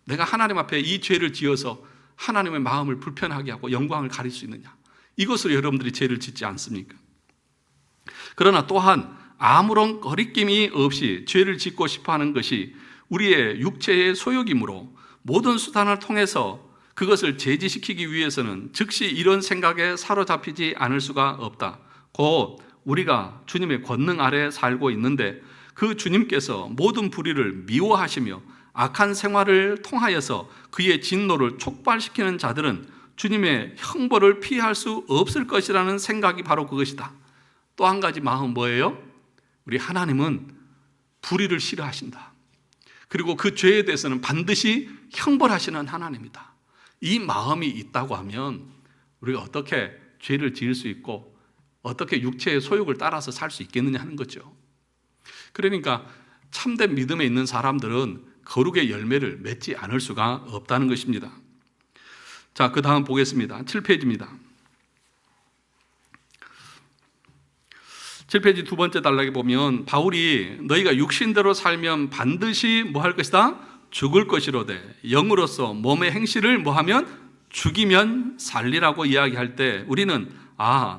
내가 하나님 앞에 이 죄를 지어서 하나님의 마음을 불편하게 하고 영광을 가릴 수 있느냐, 이것으로 여러분들이 죄를 짓지 않습니까? 그러나 또한 아무런 거리낌이 없이 죄를 짓고 싶어하는 것이 우리의 육체의 소욕이므로 모든 수단을 통해서 그것을 제지시키기 위해서는 즉시 이런 생각에 사로잡히지 않을 수가 없다. 곧 우리가 주님의 권능 아래 살고 있는데 그 주님께서 모든 불의를 미워하시며 악한 생활을 통하여서 그의 진노를 촉발시키는 자들은 주님의 형벌을 피할 수 없을 것이라는 생각이 바로 그것이다. 또 한 가지 마음 뭐예요? 우리 하나님은 불의를 싫어하신다. 그리고 그 죄에 대해서는 반드시 형벌하시는 하나님이다. 이 마음이 있다고 하면 우리가 어떻게 죄를 지을 수 있고 어떻게 육체의 소욕을 따라서 살 수 있겠느냐 하는 거죠. 그러니까 참된 믿음에 있는 사람들은 거룩의 열매를 맺지 않을 수가 없다는 것입니다. 자, 그 다음 보겠습니다. 7페이지입니다. 7페이지 두 번째 단락에 보면 바울이 너희가 육신대로 살면 반드시 뭐 할 것이다? 죽을 것이로되 영으로서 몸의 행실을 뭐 하면? 죽이면 살리라고 이야기할 때 우리는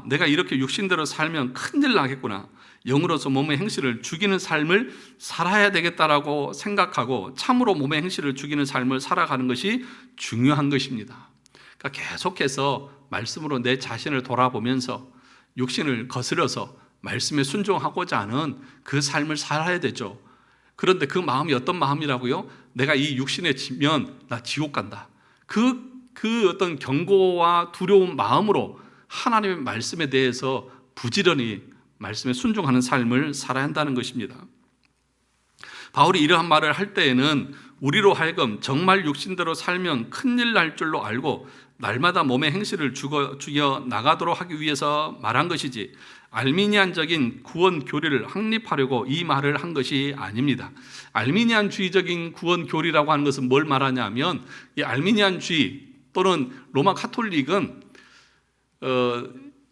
내가 이렇게 육신대로 살면 큰일 나겠구나, 영으로서 몸의 행실을 죽이는 삶을 살아야 되겠다라고 생각하고 참으로 몸의 행실을 죽이는 삶을 살아가는 것이 중요한 것입니다. 그러니까 계속해서 말씀으로 내 자신을 돌아보면서 육신을 거스려서 말씀에 순종하고자 하는 그 삶을 살아야 되죠. 그런데 그 마음이 어떤 마음이라고요? 내가 이 육신에 지면 나 지옥 간다. 그 어떤 경고와 두려운 마음으로 하나님의 말씀에 대해서 부지런히 말씀에 순종하는 삶을 살아야 한다는 것입니다. 바울이 이러한 말을 할 때에는 우리로 하여금 정말 육신대로 살면 큰일 날 줄로 알고 날마다 몸의 행실을 죽여 나가도록 하기 위해서 말한 것이지 알미니안적인 구원 교리를 확립하려고 이 말을 한 것이 아닙니다. 알미니안주의적인 구원 교리라고 하는 것은 뭘 말하냐면 이 알미니안주의 또는 로마 카톨릭은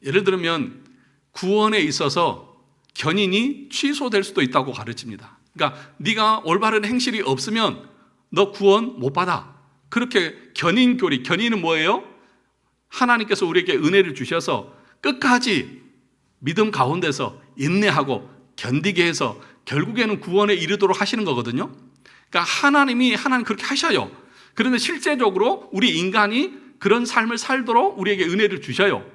예를 들면 구원에 있어서 견인이 취소될 수도 있다고 가르칩니다. 그러니까 네가 올바른 행실이 없으면 너 구원 못 받아. 그렇게 견인 교리, 견인은 뭐예요? 하나님께서 우리에게 은혜를 주셔서 끝까지 믿음 가운데서 인내하고 견디게 해서 결국에는 구원에 이르도록 하시는 거거든요. 그러니까 하나님 그렇게 하셔요. 그런데 실제적으로 우리 인간이 그런 삶을 살도록 우리에게 은혜를 주셔요.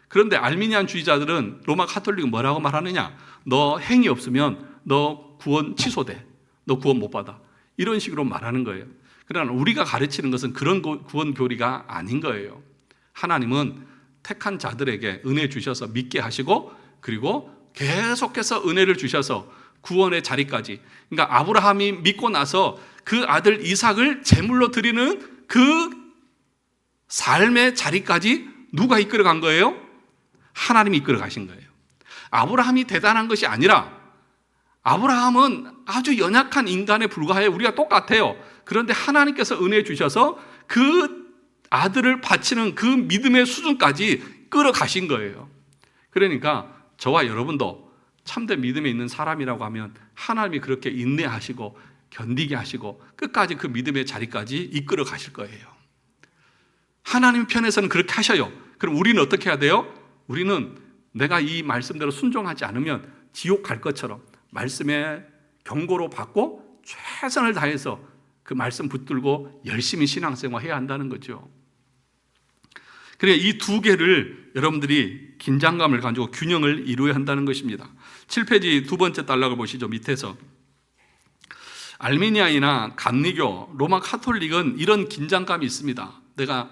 그런데 알미니안 주의자들은 로마 카톨릭은 뭐라고 말하느냐? 너 행위 없으면 너 구원 취소돼. 너 구원 못 받아. 이런 식으로 말하는 거예요. 그러나 우리가 가르치는 것은 그런 구원 교리가 아닌 거예요. 하나님은 택한 자들에게 은혜 주셔서 믿게 하시고, 그리고 계속해서 은혜를 주셔서 구원의 자리까지, 그러니까 아브라함이 믿고 나서 그 아들 이삭을 제물로 드리는 그 삶의 자리까지 누가 이끌어 간 거예요? 하나님이 이끌어 가신 거예요. 아브라함이 대단한 것이 아니라, 아브라함은 아주 연약한 인간에 불과해요. 우리가 똑같아요. 그런데 하나님께서 은혜 주셔서 그 아들을 바치는 그 믿음의 수준까지 끌어가신 거예요. 그러니까 저와 여러분도 참된 믿음에 있는 사람이라고 하면 하나님이 그렇게 인내하시고 견디게 하시고 끝까지 그 믿음의 자리까지 이끌어 가실 거예요. 하나님 편에서는 그렇게 하셔요. 그럼 우리는 어떻게 해야 돼요? 우리는 내가 이 말씀대로 순종하지 않으면 지옥 갈 것처럼 말씀에 경고로 받고 최선을 다해서 그 말씀 붙들고 열심히 신앙생활 해야 한다는 거죠. 그래, 이 두 개를 여러분들이 긴장감을 가지고 균형을 이루어야 한다는 것입니다. 7페이지 두 번째 단락을 보시죠. 밑에서 알미니아이나 감리교, 로마 카톨릭은 이런 긴장감이 있습니다. 내가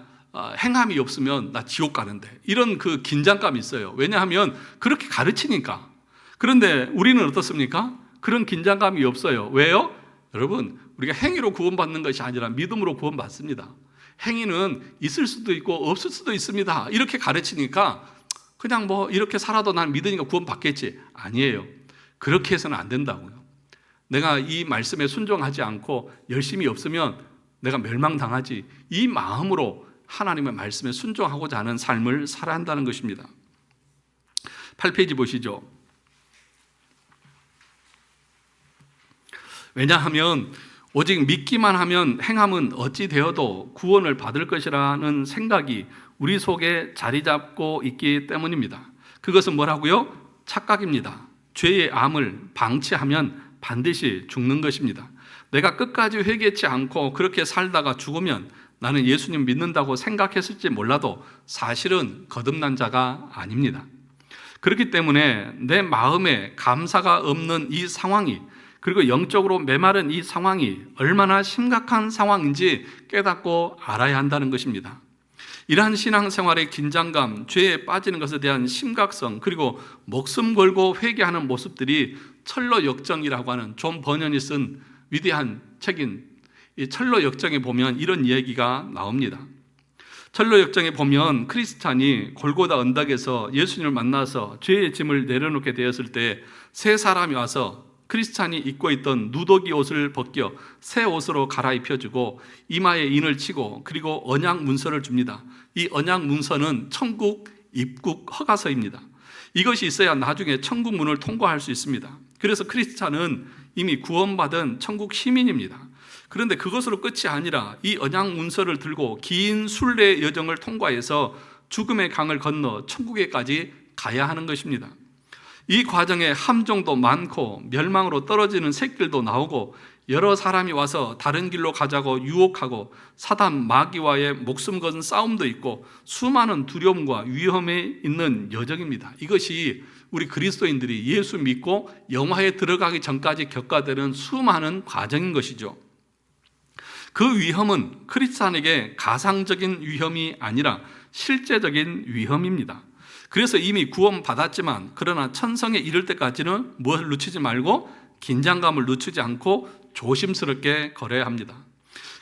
행함이 없으면 나 지옥 가는데, 이런 그 긴장감이 있어요. 왜냐하면 그렇게 가르치니까. 그런데 우리는 어떻습니까? 그런 긴장감이 없어요. 왜요? 여러분, 우리가 행위로 구원받는 것이 아니라 믿음으로 구원받습니다. 행위는 있을 수도 있고 없을 수도 있습니다. 이렇게 가르치니까 그냥 뭐 이렇게 살아도 난 믿으니까 구원받겠지. 아니에요. 그렇게 해서는 안 된다고요. 내가 이 말씀에 순종하지 않고 열심히 없으면 내가 멸망당하지. 이 마음으로 하나님의 말씀에 순종하고자 하는 삶을 살아야 한다는 것입니다. 8페이지 보시죠. 왜냐하면 오직 믿기만 하면 행함은 어찌 되어도 구원을 받을 것이라는 생각이 우리 속에 자리 잡고 있기 때문입니다. 그것은 뭐라고요? 착각입니다. 죄의 암을 방치하면 반드시 죽는 것입니다. 내가 끝까지 회개치 않고 그렇게 살다가 죽으면 나는 예수님 믿는다고 생각했을지 몰라도 사실은 거듭난 자가 아닙니다. 그렇기 때문에 내 마음에 감사가 없는 이 상황이, 그리고 영적으로 메마른 이 상황이 얼마나 심각한 상황인지 깨닫고 알아야 한다는 것입니다. 이러한 신앙생활의 긴장감, 죄에 빠지는 것에 대한 심각성, 그리고 목숨 걸고 회개하는 모습들이 철로 역정이라고 하는 존 버년이 쓴 위대한 책인 이 철로 역정에 보면 이런 이야기가 나옵니다. 철로 역정에 보면 크리스찬이 골고다 언덕에서 예수님을 만나서 죄의 짐을 내려놓게 되었을 때 세 사람이 와서 크리스찬이 입고 있던 누더기 옷을 벗겨 새 옷으로 갈아입혀주고 이마에 인을 치고 그리고 언약 문서를 줍니다. 이 언약 문서는 천국 입국 허가서입니다. 이것이 있어야 나중에 천국 문을 통과할 수 있습니다. 그래서 크리스찬은 이미 구원받은 천국 시민입니다. 그런데 그것으로 끝이 아니라 이 언약 문서를 들고 긴 순례 여정을 통과해서 죽음의 강을 건너 천국에까지 가야 하는 것입니다. 이 과정에 함정도 많고 멸망으로 떨어지는 새길도 나오고 여러 사람이 와서 다른 길로 가자고 유혹하고 사단 마귀와의 목숨 거는 싸움도 있고 수많은 두려움과 위험에 있는 여정입니다. 이것이 우리 그리스도인들이 예수 믿고 영화에 들어가기 전까지 겪어야 되는 수많은 과정인 것이죠. 그 위험은 크리스찬에게 가상적인 위험이 아니라 실제적인 위험입니다. 그래서 이미 구원받았지만 그러나 천성에 이를 때까지는 무엇을 늦추지 말고 긴장감을 늦추지 않고 조심스럽게 걸어야 합니다.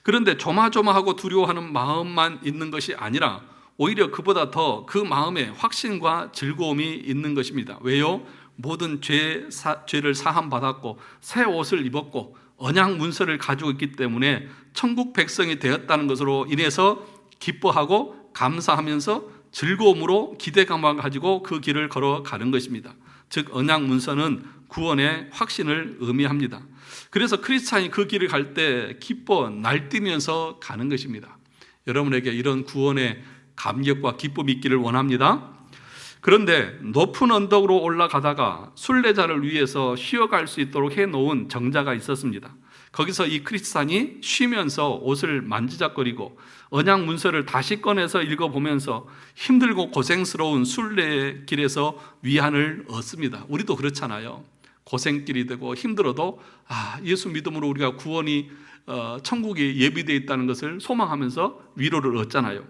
그런데 조마조마하고 두려워하는 마음만 있는 것이 아니라 오히려 그보다 더 그 마음에 확신과 즐거움이 있는 것입니다. 왜요? 모든 죄를 사함받았고 새 옷을 입었고 언약 문서를 가지고 있기 때문에 천국 백성이 되었다는 것으로 인해서 기뻐하고 감사하면서 즐거움으로 기대감을 가지고 그 길을 걸어가는 것입니다. 즉 언약 문서는 구원의 확신을 의미합니다. 그래서 크리스찬이 그 길을 갈 때 기뻐 날뛰면서 가는 것입니다. 여러분에게 이런 구원의 감격과 기쁨이 있기를 원합니다. 그런데 높은 언덕으로 올라가다가 순례자를 위해서 쉬어갈 수 있도록 해놓은 정자가 있었습니다. 거기서 이 크리스찬이 쉬면서 옷을 만지작거리고 언약 문서를 다시 꺼내서 읽어보면서 힘들고 고생스러운 순례길에서 위안을 얻습니다. 우리도 그렇잖아요. 고생길이 되고 힘들어도 예수 믿음으로 우리가 구원이 천국이 예비되어 있다는 것을 소망하면서 위로를 얻잖아요.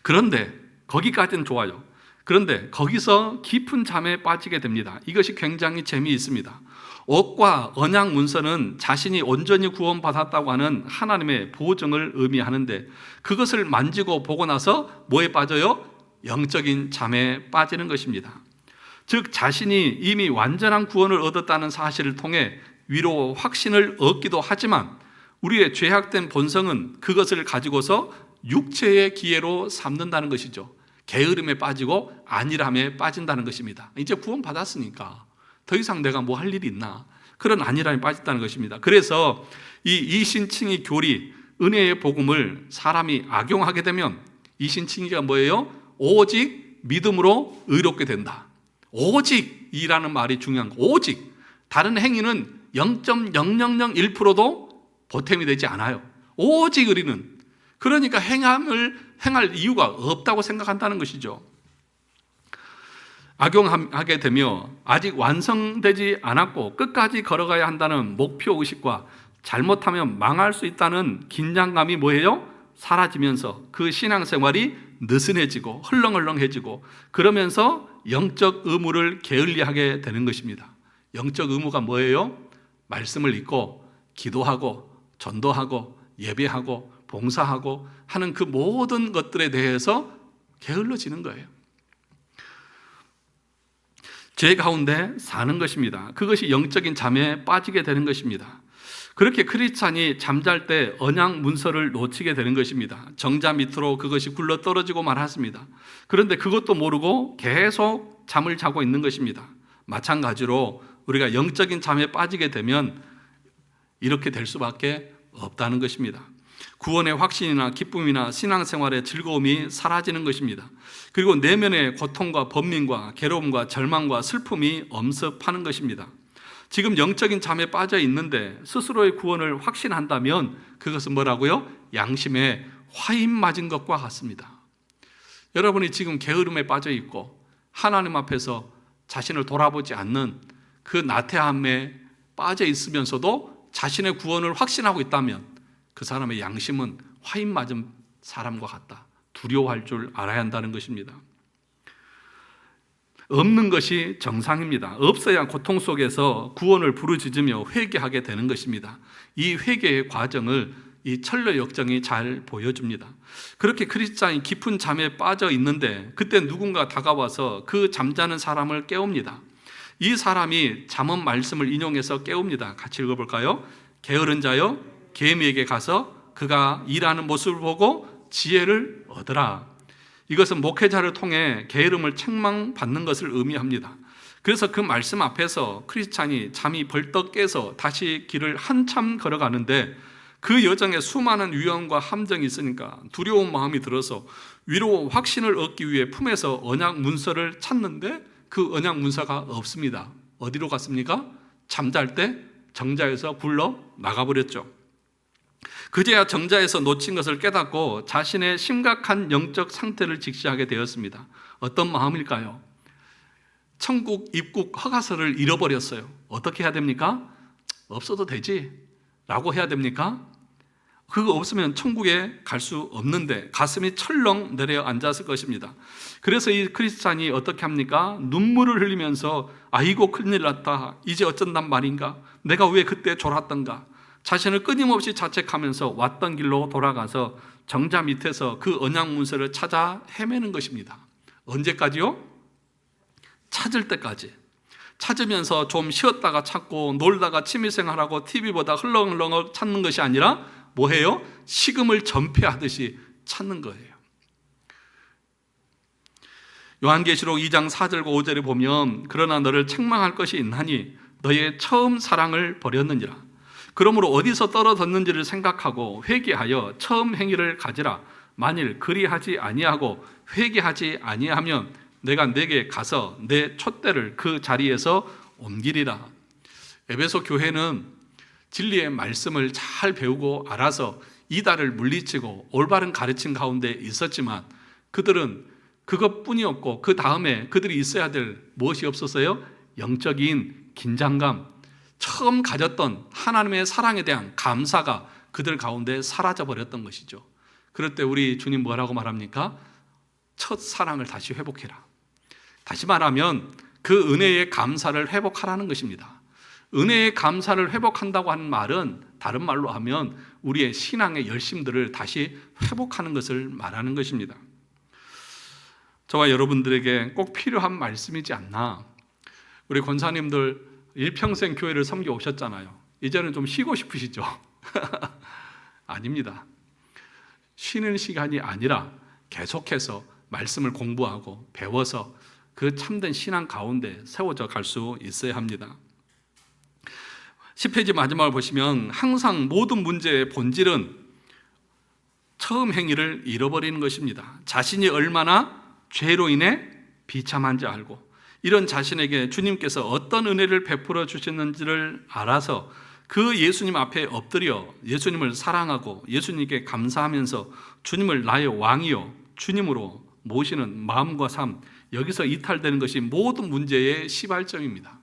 그런데 거기까지는 좋아요. 그런데 거기서 깊은 잠에 빠지게 됩니다. 이것이 굉장히 재미있습니다. 옷과 언약 문서는 자신이 온전히 구원받았다고 하는 하나님의 보증을 의미하는데 그것을 만지고 보고 나서 뭐에 빠져요? 영적인 잠에 빠지는 것입니다. 즉 자신이 이미 완전한 구원을 얻었다는 사실을 통해 위로 확신을 얻기도 하지만 우리의 죄악된 본성은 그것을 가지고서 육체의 기회로 삼는다는 것이죠. 게으름에 빠지고 안일함에 빠진다는 것입니다. 이제 구원 받았으니까 더 이상 내가 뭐 할 일이 있나, 그런 안일함에 빠졌다는 것입니다. 그래서 이 이신칭의 교리, 은혜의 복음을 사람이 악용하게 되면 이신칭의가 뭐예요? 오직 믿음으로 의롭게 된다. 오직이라는 말이 중요한 거. 오직. 다른 행위는 0.0001%도 보탬이 되지 않아요. 오직 의리는. 그러니까 행할 이유가 없다고 생각한다는 것이죠. 악용하게 되며 아직 완성되지 않았고 끝까지 걸어가야 한다는 목표의식과 잘못하면 망할 수 있다는 긴장감이 뭐예요? 사라지면서 그 신앙생활이 느슨해지고 헐렁헐렁해지고 그러면서 영적 의무를 게을리하게 되는 것입니다. 영적 의무가 뭐예요? 말씀을 읽고 기도하고 전도하고 예배하고 봉사하고 하는 그 모든 것들에 대해서 게을러지는 거예요. 죄 가운데 사는 것입니다. 그것이 영적인 잠에 빠지게 되는 것입니다. 그렇게 크리스찬이 잠잘 때 언약 문서를 놓치게 되는 것입니다. 정자 밑으로 그것이 굴러 떨어지고 말았습니다. 그런데 그것도 모르고 계속 잠을 자고 있는 것입니다. 마찬가지로 우리가 영적인 잠에 빠지게 되면 이렇게 될 수밖에 없다는 것입니다. 구원의 확신이나 기쁨이나 신앙생활의 즐거움이 사라지는 것입니다. 그리고 내면의 고통과 번민과 괴로움과 절망과 슬픔이 엄습하는 것입니다. 지금 영적인 잠에 빠져 있는데 스스로의 구원을 확신한다면 그것은 뭐라고요? 양심에 화인 맞은 것과 같습니다. 여러분이 지금 게으름에 빠져 있고 하나님 앞에서 자신을 돌아보지 않는 그 나태함에 빠져 있으면서도 자신의 구원을 확신하고 있다면 그 사람의 양심은 화인 맞은 사람과 같다. 두려워할 줄 알아야 한다는 것입니다. 없는 것이 정상입니다. 없어야 고통 속에서 구원을 부르짖으며 회개하게 되는 것입니다. 이 회개의 과정을 이 철로 역정이 잘 보여줍니다. 그렇게 크리스찬이 깊은 잠에 빠져 있는데 그때 누군가 다가와서 그 잠자는 사람을 깨웁니다. 이 사람이 잠언 말씀을 인용해서 깨웁니다. 같이 읽어볼까요? 게으른 자여 개미에게 가서 그가 일하는 모습을 보고 지혜를 얻으라. 이것은 목회자를 통해 게으름을 책망받는 것을 의미합니다. 그래서 그 말씀 앞에서 크리스찬이 잠이 벌떡 깨서 다시 길을 한참 걸어가는데 그 여정에 수많은 위험과 함정이 있으니까 두려운 마음이 들어서 위로 확신을 얻기 위해 품에서 언약 문서를 찾는데 그 언약 문서가 없습니다. 어디로 갔습니까? 잠잘 때 정자에서 굴러 나가버렸죠. 그제야 정자에서 놓친 것을 깨닫고 자신의 심각한 영적 상태를 직시하게 되었습니다. 어떤 마음일까요? 천국 입국 허가서를 잃어버렸어요. 어떻게 해야 됩니까? 없어도 되지 라고 해야 됩니까? 그거 없으면 천국에 갈 수 없는데 가슴이 철렁 내려앉았을 것입니다. 그래서 이 크리스찬이 어떻게 합니까? 눈물을 흘리면서 아이고 큰일 났다. 이제 어쩐단 말인가? 내가 왜 그때 졸았던가? 자신을 끊임없이 자책하면서 왔던 길로 돌아가서 정자 밑에서 그 언약 문서를 찾아 헤매는 것입니다. 언제까지요? 찾을 때까지. 찾으면서 좀 쉬었다가 찾고 놀다가 취미생활하고 TV보다 흘렁흘렁 찾는 것이 아니라 뭐해요? 식음을 전폐하듯이 찾는 거예요. 요한계시록 2장 4절과 5절에 보면 그러나 너를 책망할 것이 있나니 너의 처음 사랑을 버렸느니라. 그러므로 어디서 떨어졌는지를 생각하고 회개하여 처음 행위를 가지라. 만일 그리하지 아니하고 회개하지 아니하면 내가 내게 가서 내 촛대를 그 자리에서 옮기리라. 에베소 교회는 진리의 말씀을 잘 배우고 알아서 이단을 물리치고 올바른 가르침 가운데 있었지만 그들은 그것뿐이었고 그 다음에 그들이 있어야 될 무엇이 없었어요? 영적인 긴장감, 처음 가졌던 하나님의 사랑에 대한 감사가 그들 가운데 사라져버렸던 것이죠. 그럴 때 우리 주님 뭐라고 말합니까? 첫 사랑을 다시 회복해라. 다시 말하면 그 은혜의 감사를 회복하라는 것입니다. 은혜의 감사를 회복한다고 하는 말은 다른 말로 하면 우리의 신앙의 열심들을 다시 회복하는 것을 말하는 것입니다. 저와 여러분들에게 꼭 필요한 말씀이지 않나. 우리 권사님들 일평생 교회를 섬겨 오셨잖아요. 이제는 좀 쉬고 싶으시죠? 아닙니다. 쉬는 시간이 아니라 계속해서 말씀을 공부하고 배워서 그 참된 신앙 가운데 세워져 갈 수 있어야 합니다. 10페이지 마지막을 보시면 항상 모든 문제의 본질은 처음 행위를 잃어버리는 것입니다. 자신이 얼마나 죄로 인해 비참한지 알고 이런 자신에게 주님께서 어떤 은혜를 베풀어 주셨는지를 알아서 그 예수님 앞에 엎드려 예수님을 사랑하고 예수님께 감사하면서 주님을 나의 왕이요 주님으로 모시는 마음과 삶, 여기서 이탈되는 것이 모든 문제의 시발점입니다.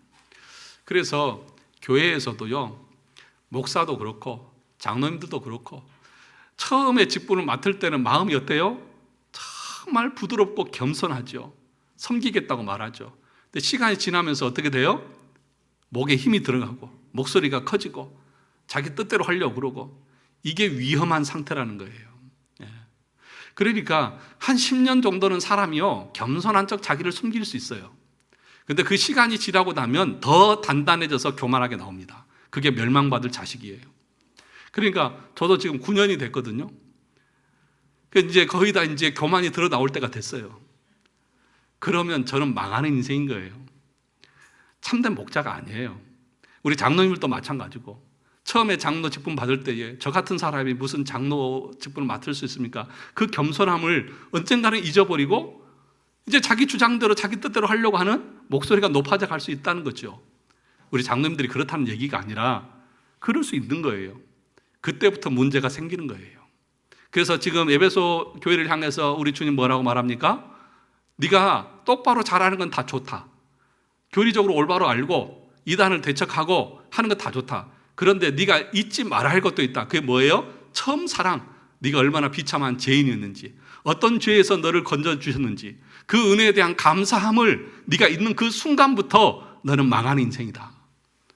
그래서 교회에서도요, 목사도 그렇고 장로님들도 그렇고 처음에 직분을 맡을 때는 마음이 어때요? 정말 부드럽고 겸손하죠. 섬기겠다고 말하죠. 근데 시간이 지나면서 어떻게 돼요? 목에 힘이 들어가고 목소리가 커지고 자기 뜻대로 하려고 그러고 이게 위험한 상태라는 거예요. 그러니까 한 10년 정도는 사람이요 겸손한 척 자기를 숨길 수 있어요. 근데 그 시간이 지나고 나면 더 단단해져서 교만하게 나옵니다. 그게 멸망받을 자식이에요. 그러니까 저도 지금 9년이 됐거든요. 이제 거의 다 이제 교만이 드러 나올 때가 됐어요. 그러면 저는 망하는 인생인 거예요. 참된 목자가 아니에요. 우리 장로님들도 마찬가지고 처음에 장로 직분 받을 때에 저 같은 사람이 무슨 장로 직분을 맡을 수 있습니까? 그 겸손함을 언젠가는 잊어버리고 이제 자기 주장대로 자기 뜻대로 하려고 하는 목소리가 높아져 갈 수 있다는 거죠. 우리 장로님들이 그렇다는 얘기가 아니라 그럴 수 있는 거예요. 그때부터 문제가 생기는 거예요. 그래서 지금 에베소 교회를 향해서 우리 주님 뭐라고 말합니까? 네가 똑바로 잘하는 건 다 좋다. 교리적으로 올바로 알고 이단을 대척하고 하는 건 다 좋다. 그런데 네가 잊지 말아야 할 것도 있다. 그게 뭐예요? 처음 사랑. 네가 얼마나 비참한 죄인이었는지, 어떤 죄에서 너를 건져주셨는지 그 은혜에 대한 감사함을 네가 잊는 그 순간부터 너는 망하는 인생이다.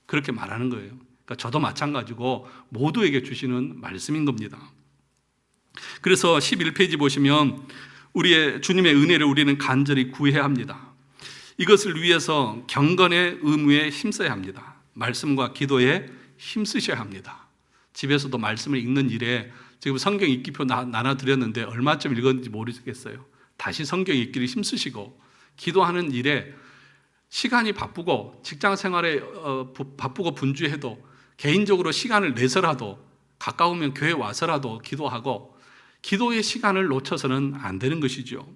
그렇게 말하는 거예요. 그러니까 저도 마찬가지고 모두에게 주시는 말씀인 겁니다. 그래서 11페이지 보시면 우리의 주님의 은혜를 우리는 간절히 구해야 합니다. 이것을 위해서 경건의 의무에 힘써야 합니다. 말씀과 기도에 힘쓰셔야 합니다. 집에서도 말씀을 읽는 일에 지금 성경 읽기표 나눠드렸는데 얼마쯤 읽었는지 모르겠어요. 다시 성경 읽기를 힘쓰시고 기도하는 일에 시간이 바쁘고 직장 생활에 바쁘고 분주해도 개인적으로 시간을 내서라도 가까우면 교회 와서라도 기도하고 기도의 시간을 놓쳐서는 안 되는 것이죠.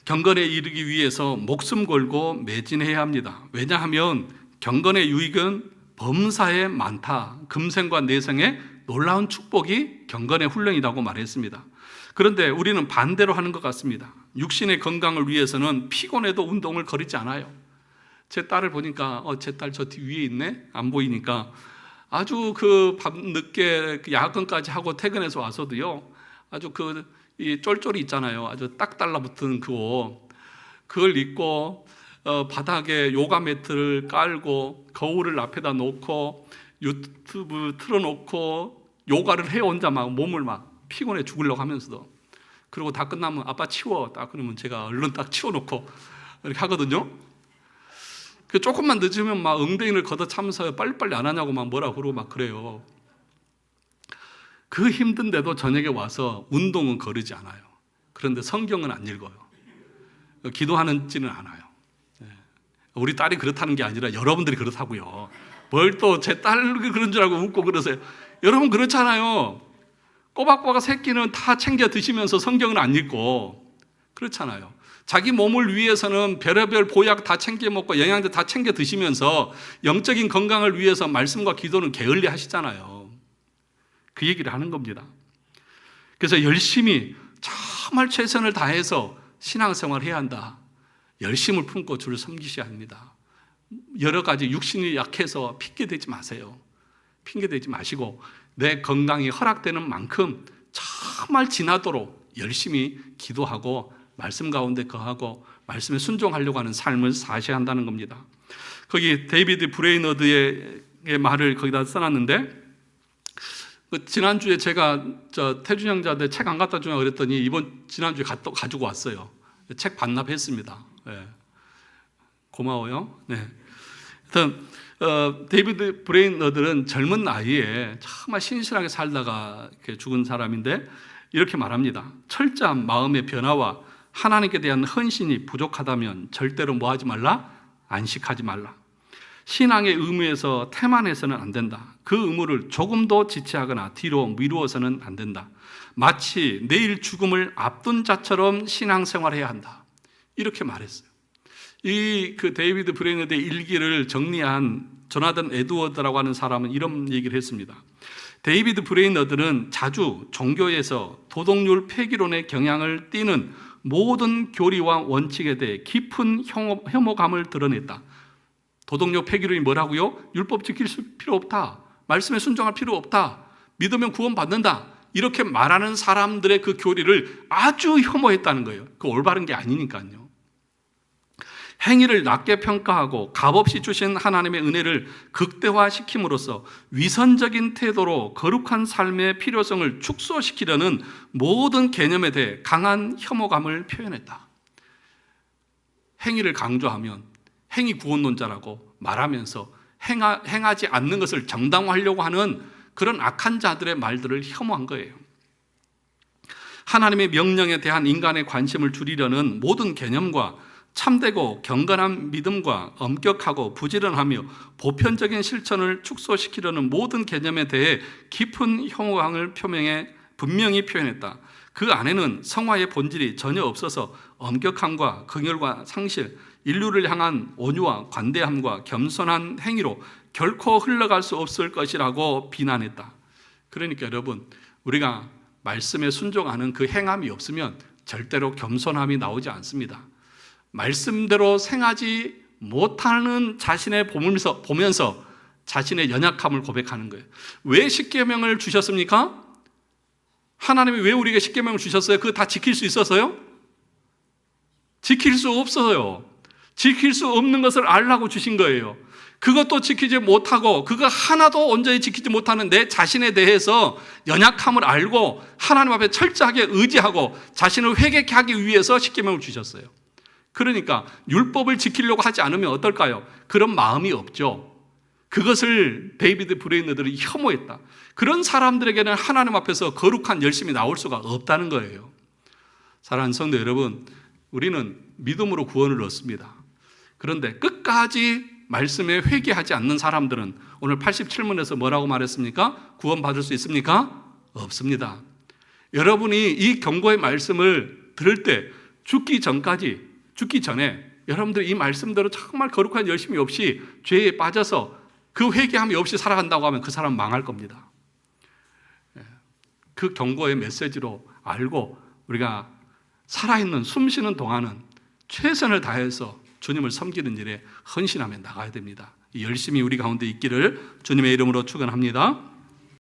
경건에 이르기 위해서 목숨 걸고 매진해야 합니다. 왜냐하면 경건의 유익은 범사에 많다. 금생과 내생의 놀라운 축복이 경건의 훈련이라고 말했습니다. 그런데 우리는 반대로 하는 것 같습니다. 육신의 건강을 위해서는 피곤해도 운동을 거리지 않아요. 제 딸을 보니까 제 딸 저 위에 있네? 안 보이니까 아주 그 밤늦게 야근까지 하고 퇴근해서 와서도요 아주 이 쫄쫄이 있잖아요. 아주 딱 달라붙은 그 옷 그걸 입고 바닥에 요가 매트를 깔고 거울을 앞에다 놓고 유튜브 틀어놓고 요가를 해 혼자 막 몸을 막 피곤해 죽으려고 하면서도 그리고 다 끝나면 아빠 치워 딱 그러면 제가 얼른 딱 치워놓고 이렇게 하거든요. 조금만 늦으면 막 엉덩이를 걷어차면서 빨리빨리 안 하냐고 막 뭐라 그러고 막 그래요. 그 힘든데도 저녁에 와서 운동은 거르지 않아요. 그런데 성경은 안 읽어요. 기도하지는 않아요. 우리 딸이 그렇다는 게 아니라 여러분들이 그렇다고요. 뭘 또 제 딸 그런 줄 알고 웃고 그러세요. 여러분 그렇잖아요. 꼬박꼬박 새끼는 다 챙겨 드시면서 성경은 안 읽고 그렇잖아요. 자기 몸을 위해서는 별의별 보약 다 챙겨 먹고 영양제 다 챙겨 드시면서 영적인 건강을 위해서 말씀과 기도는 게을리 하시잖아요. 그 얘기를 하는 겁니다. 그래서 열심히 정말 최선을 다해서 신앙생활을 해야 한다. 열심을 품고 주를 섬기셔야 합니다. 여러 가지 육신이 약해서 핑계대지 마세요. 핑계대지 마시고 내 건강이 허락되는 만큼 정말 지나도록 열심히 기도하고 말씀 가운데 거하고 말씀에 순종하려고 하는 삶을 사셔야 한다는 겁니다. 거기 데이비드 브레이너드의 말을 거기다 써놨는데, 지난주에 제가 태준 형제한테 책 안 갖다 주냐고 그랬더니 지난주에 가지고 왔어요. 책 반납했습니다. 네. 고마워요. 네. 하여튼 데이비드 브레이너드는 젊은 나이에 정말 신실하게 살다가 이렇게 죽은 사람인데 이렇게 말합니다. 철저한 마음의 변화와 하나님께 대한 헌신이 부족하다면 절대로 뭐 하지 말라? 안식하지 말라. 신앙의 의무에서 태만해서는 안 된다. 그 의무를 조금도 지체하거나 뒤로 미루어서는 안 된다. 마치 내일 죽음을 앞둔 자처럼 신앙생활해야 한다. 이렇게 말했어요. 그 데이비드 브레이너드의 일기를 정리한 조나단 에드워드라고 하는 사람은 이런 얘기를 했습니다. 데이비드 브레이너드는 자주 종교에서 도덕률 폐기론의 경향을 띠는 모든 교리와 원칙에 대해 깊은 혐오감을 드러냈다. 도덕률 폐기론이 뭐라고요? 율법 지킬 필요 없다. 말씀에 순종할 필요 없다. 믿으면 구원받는다. 이렇게 말하는 사람들의 그 교리를 아주 혐오했다는 거예요. 그 올바른 게 아니니까요. 행위를 낮게 평가하고 값없이 주신 하나님의 은혜를 극대화시킴으로써 위선적인 태도로 거룩한 삶의 필요성을 축소시키려는 모든 개념에 대해 강한 혐오감을 표현했다. 행위를 강조하면 행위 구원론자라고 말하면서 행하지 않는 것을 정당화하려고 하는 그런 악한 자들의 말들을 혐오한 거예요. 하나님의 명령에 대한 인간의 관심을 줄이려는 모든 개념과 참되고 경건한 믿음과 엄격하고 부지런하며 보편적인 실천을 축소시키려는 모든 개념에 대해 깊은 혐오감을 분명히 표현했다. 그 안에는 성화의 본질이 전혀 없어서 엄격함과 긍휼과 상실, 인류를 향한 온유와 관대함과 겸손한 행위로 결코 흘러갈 수 없을 것이라고 비난했다. 그러니까 여러분, 우리가 말씀에 순종하는 그 행함이 없으면 절대로 겸손함이 나오지 않습니다. 말씀대로 생하지 못하는 자신을 보면서 자신의 연약함을 고백하는 거예요. 왜 십계명을 주셨습니까? 하나님이 왜 우리에게 십계명을 주셨어요? 그거 다 지킬 수 있어서요? 지킬 수 없어요. 지킬 수 없는 것을 알라고 주신 거예요. 그것도 지키지 못하고 그거 하나도 온전히 지키지 못하는 내 자신에 대해서 연약함을 알고 하나님 앞에 철저하게 의지하고 자신을 회개케 하기 위해서 십계명을 주셨어요. 그러니까 율법을 지키려고 하지 않으면 어떨까요? 그런 마음이 없죠. 그것을 데이비드 브레이너들이 혐오했다. 그런 사람들에게는 하나님 앞에서 거룩한 열심이 나올 수가 없다는 거예요. 사랑하는 성도 여러분, 우리는 믿음으로 구원을 얻습니다. 그런데 끝까지 말씀에 회개하지 않는 사람들은 오늘 87문에서 뭐라고 말했습니까? 구원받을 수 있습니까? 없습니다. 여러분이 이 경고의 말씀을 들을 때 죽기 전에 여러분들이 이 말씀대로 정말 거룩한 열심이 없이 죄에 빠져서 그 회개함이 없이 살아간다고 하면 그 사람 망할 겁니다. 그 경고의 메시지로 알고 우리가 살아있는 숨쉬는 동안은 최선을 다해서 주님을 섬기는 일에 헌신하며 나가야 됩니다. 이 열심히 우리 가운데 있기를 주님의 이름으로 축원합니다.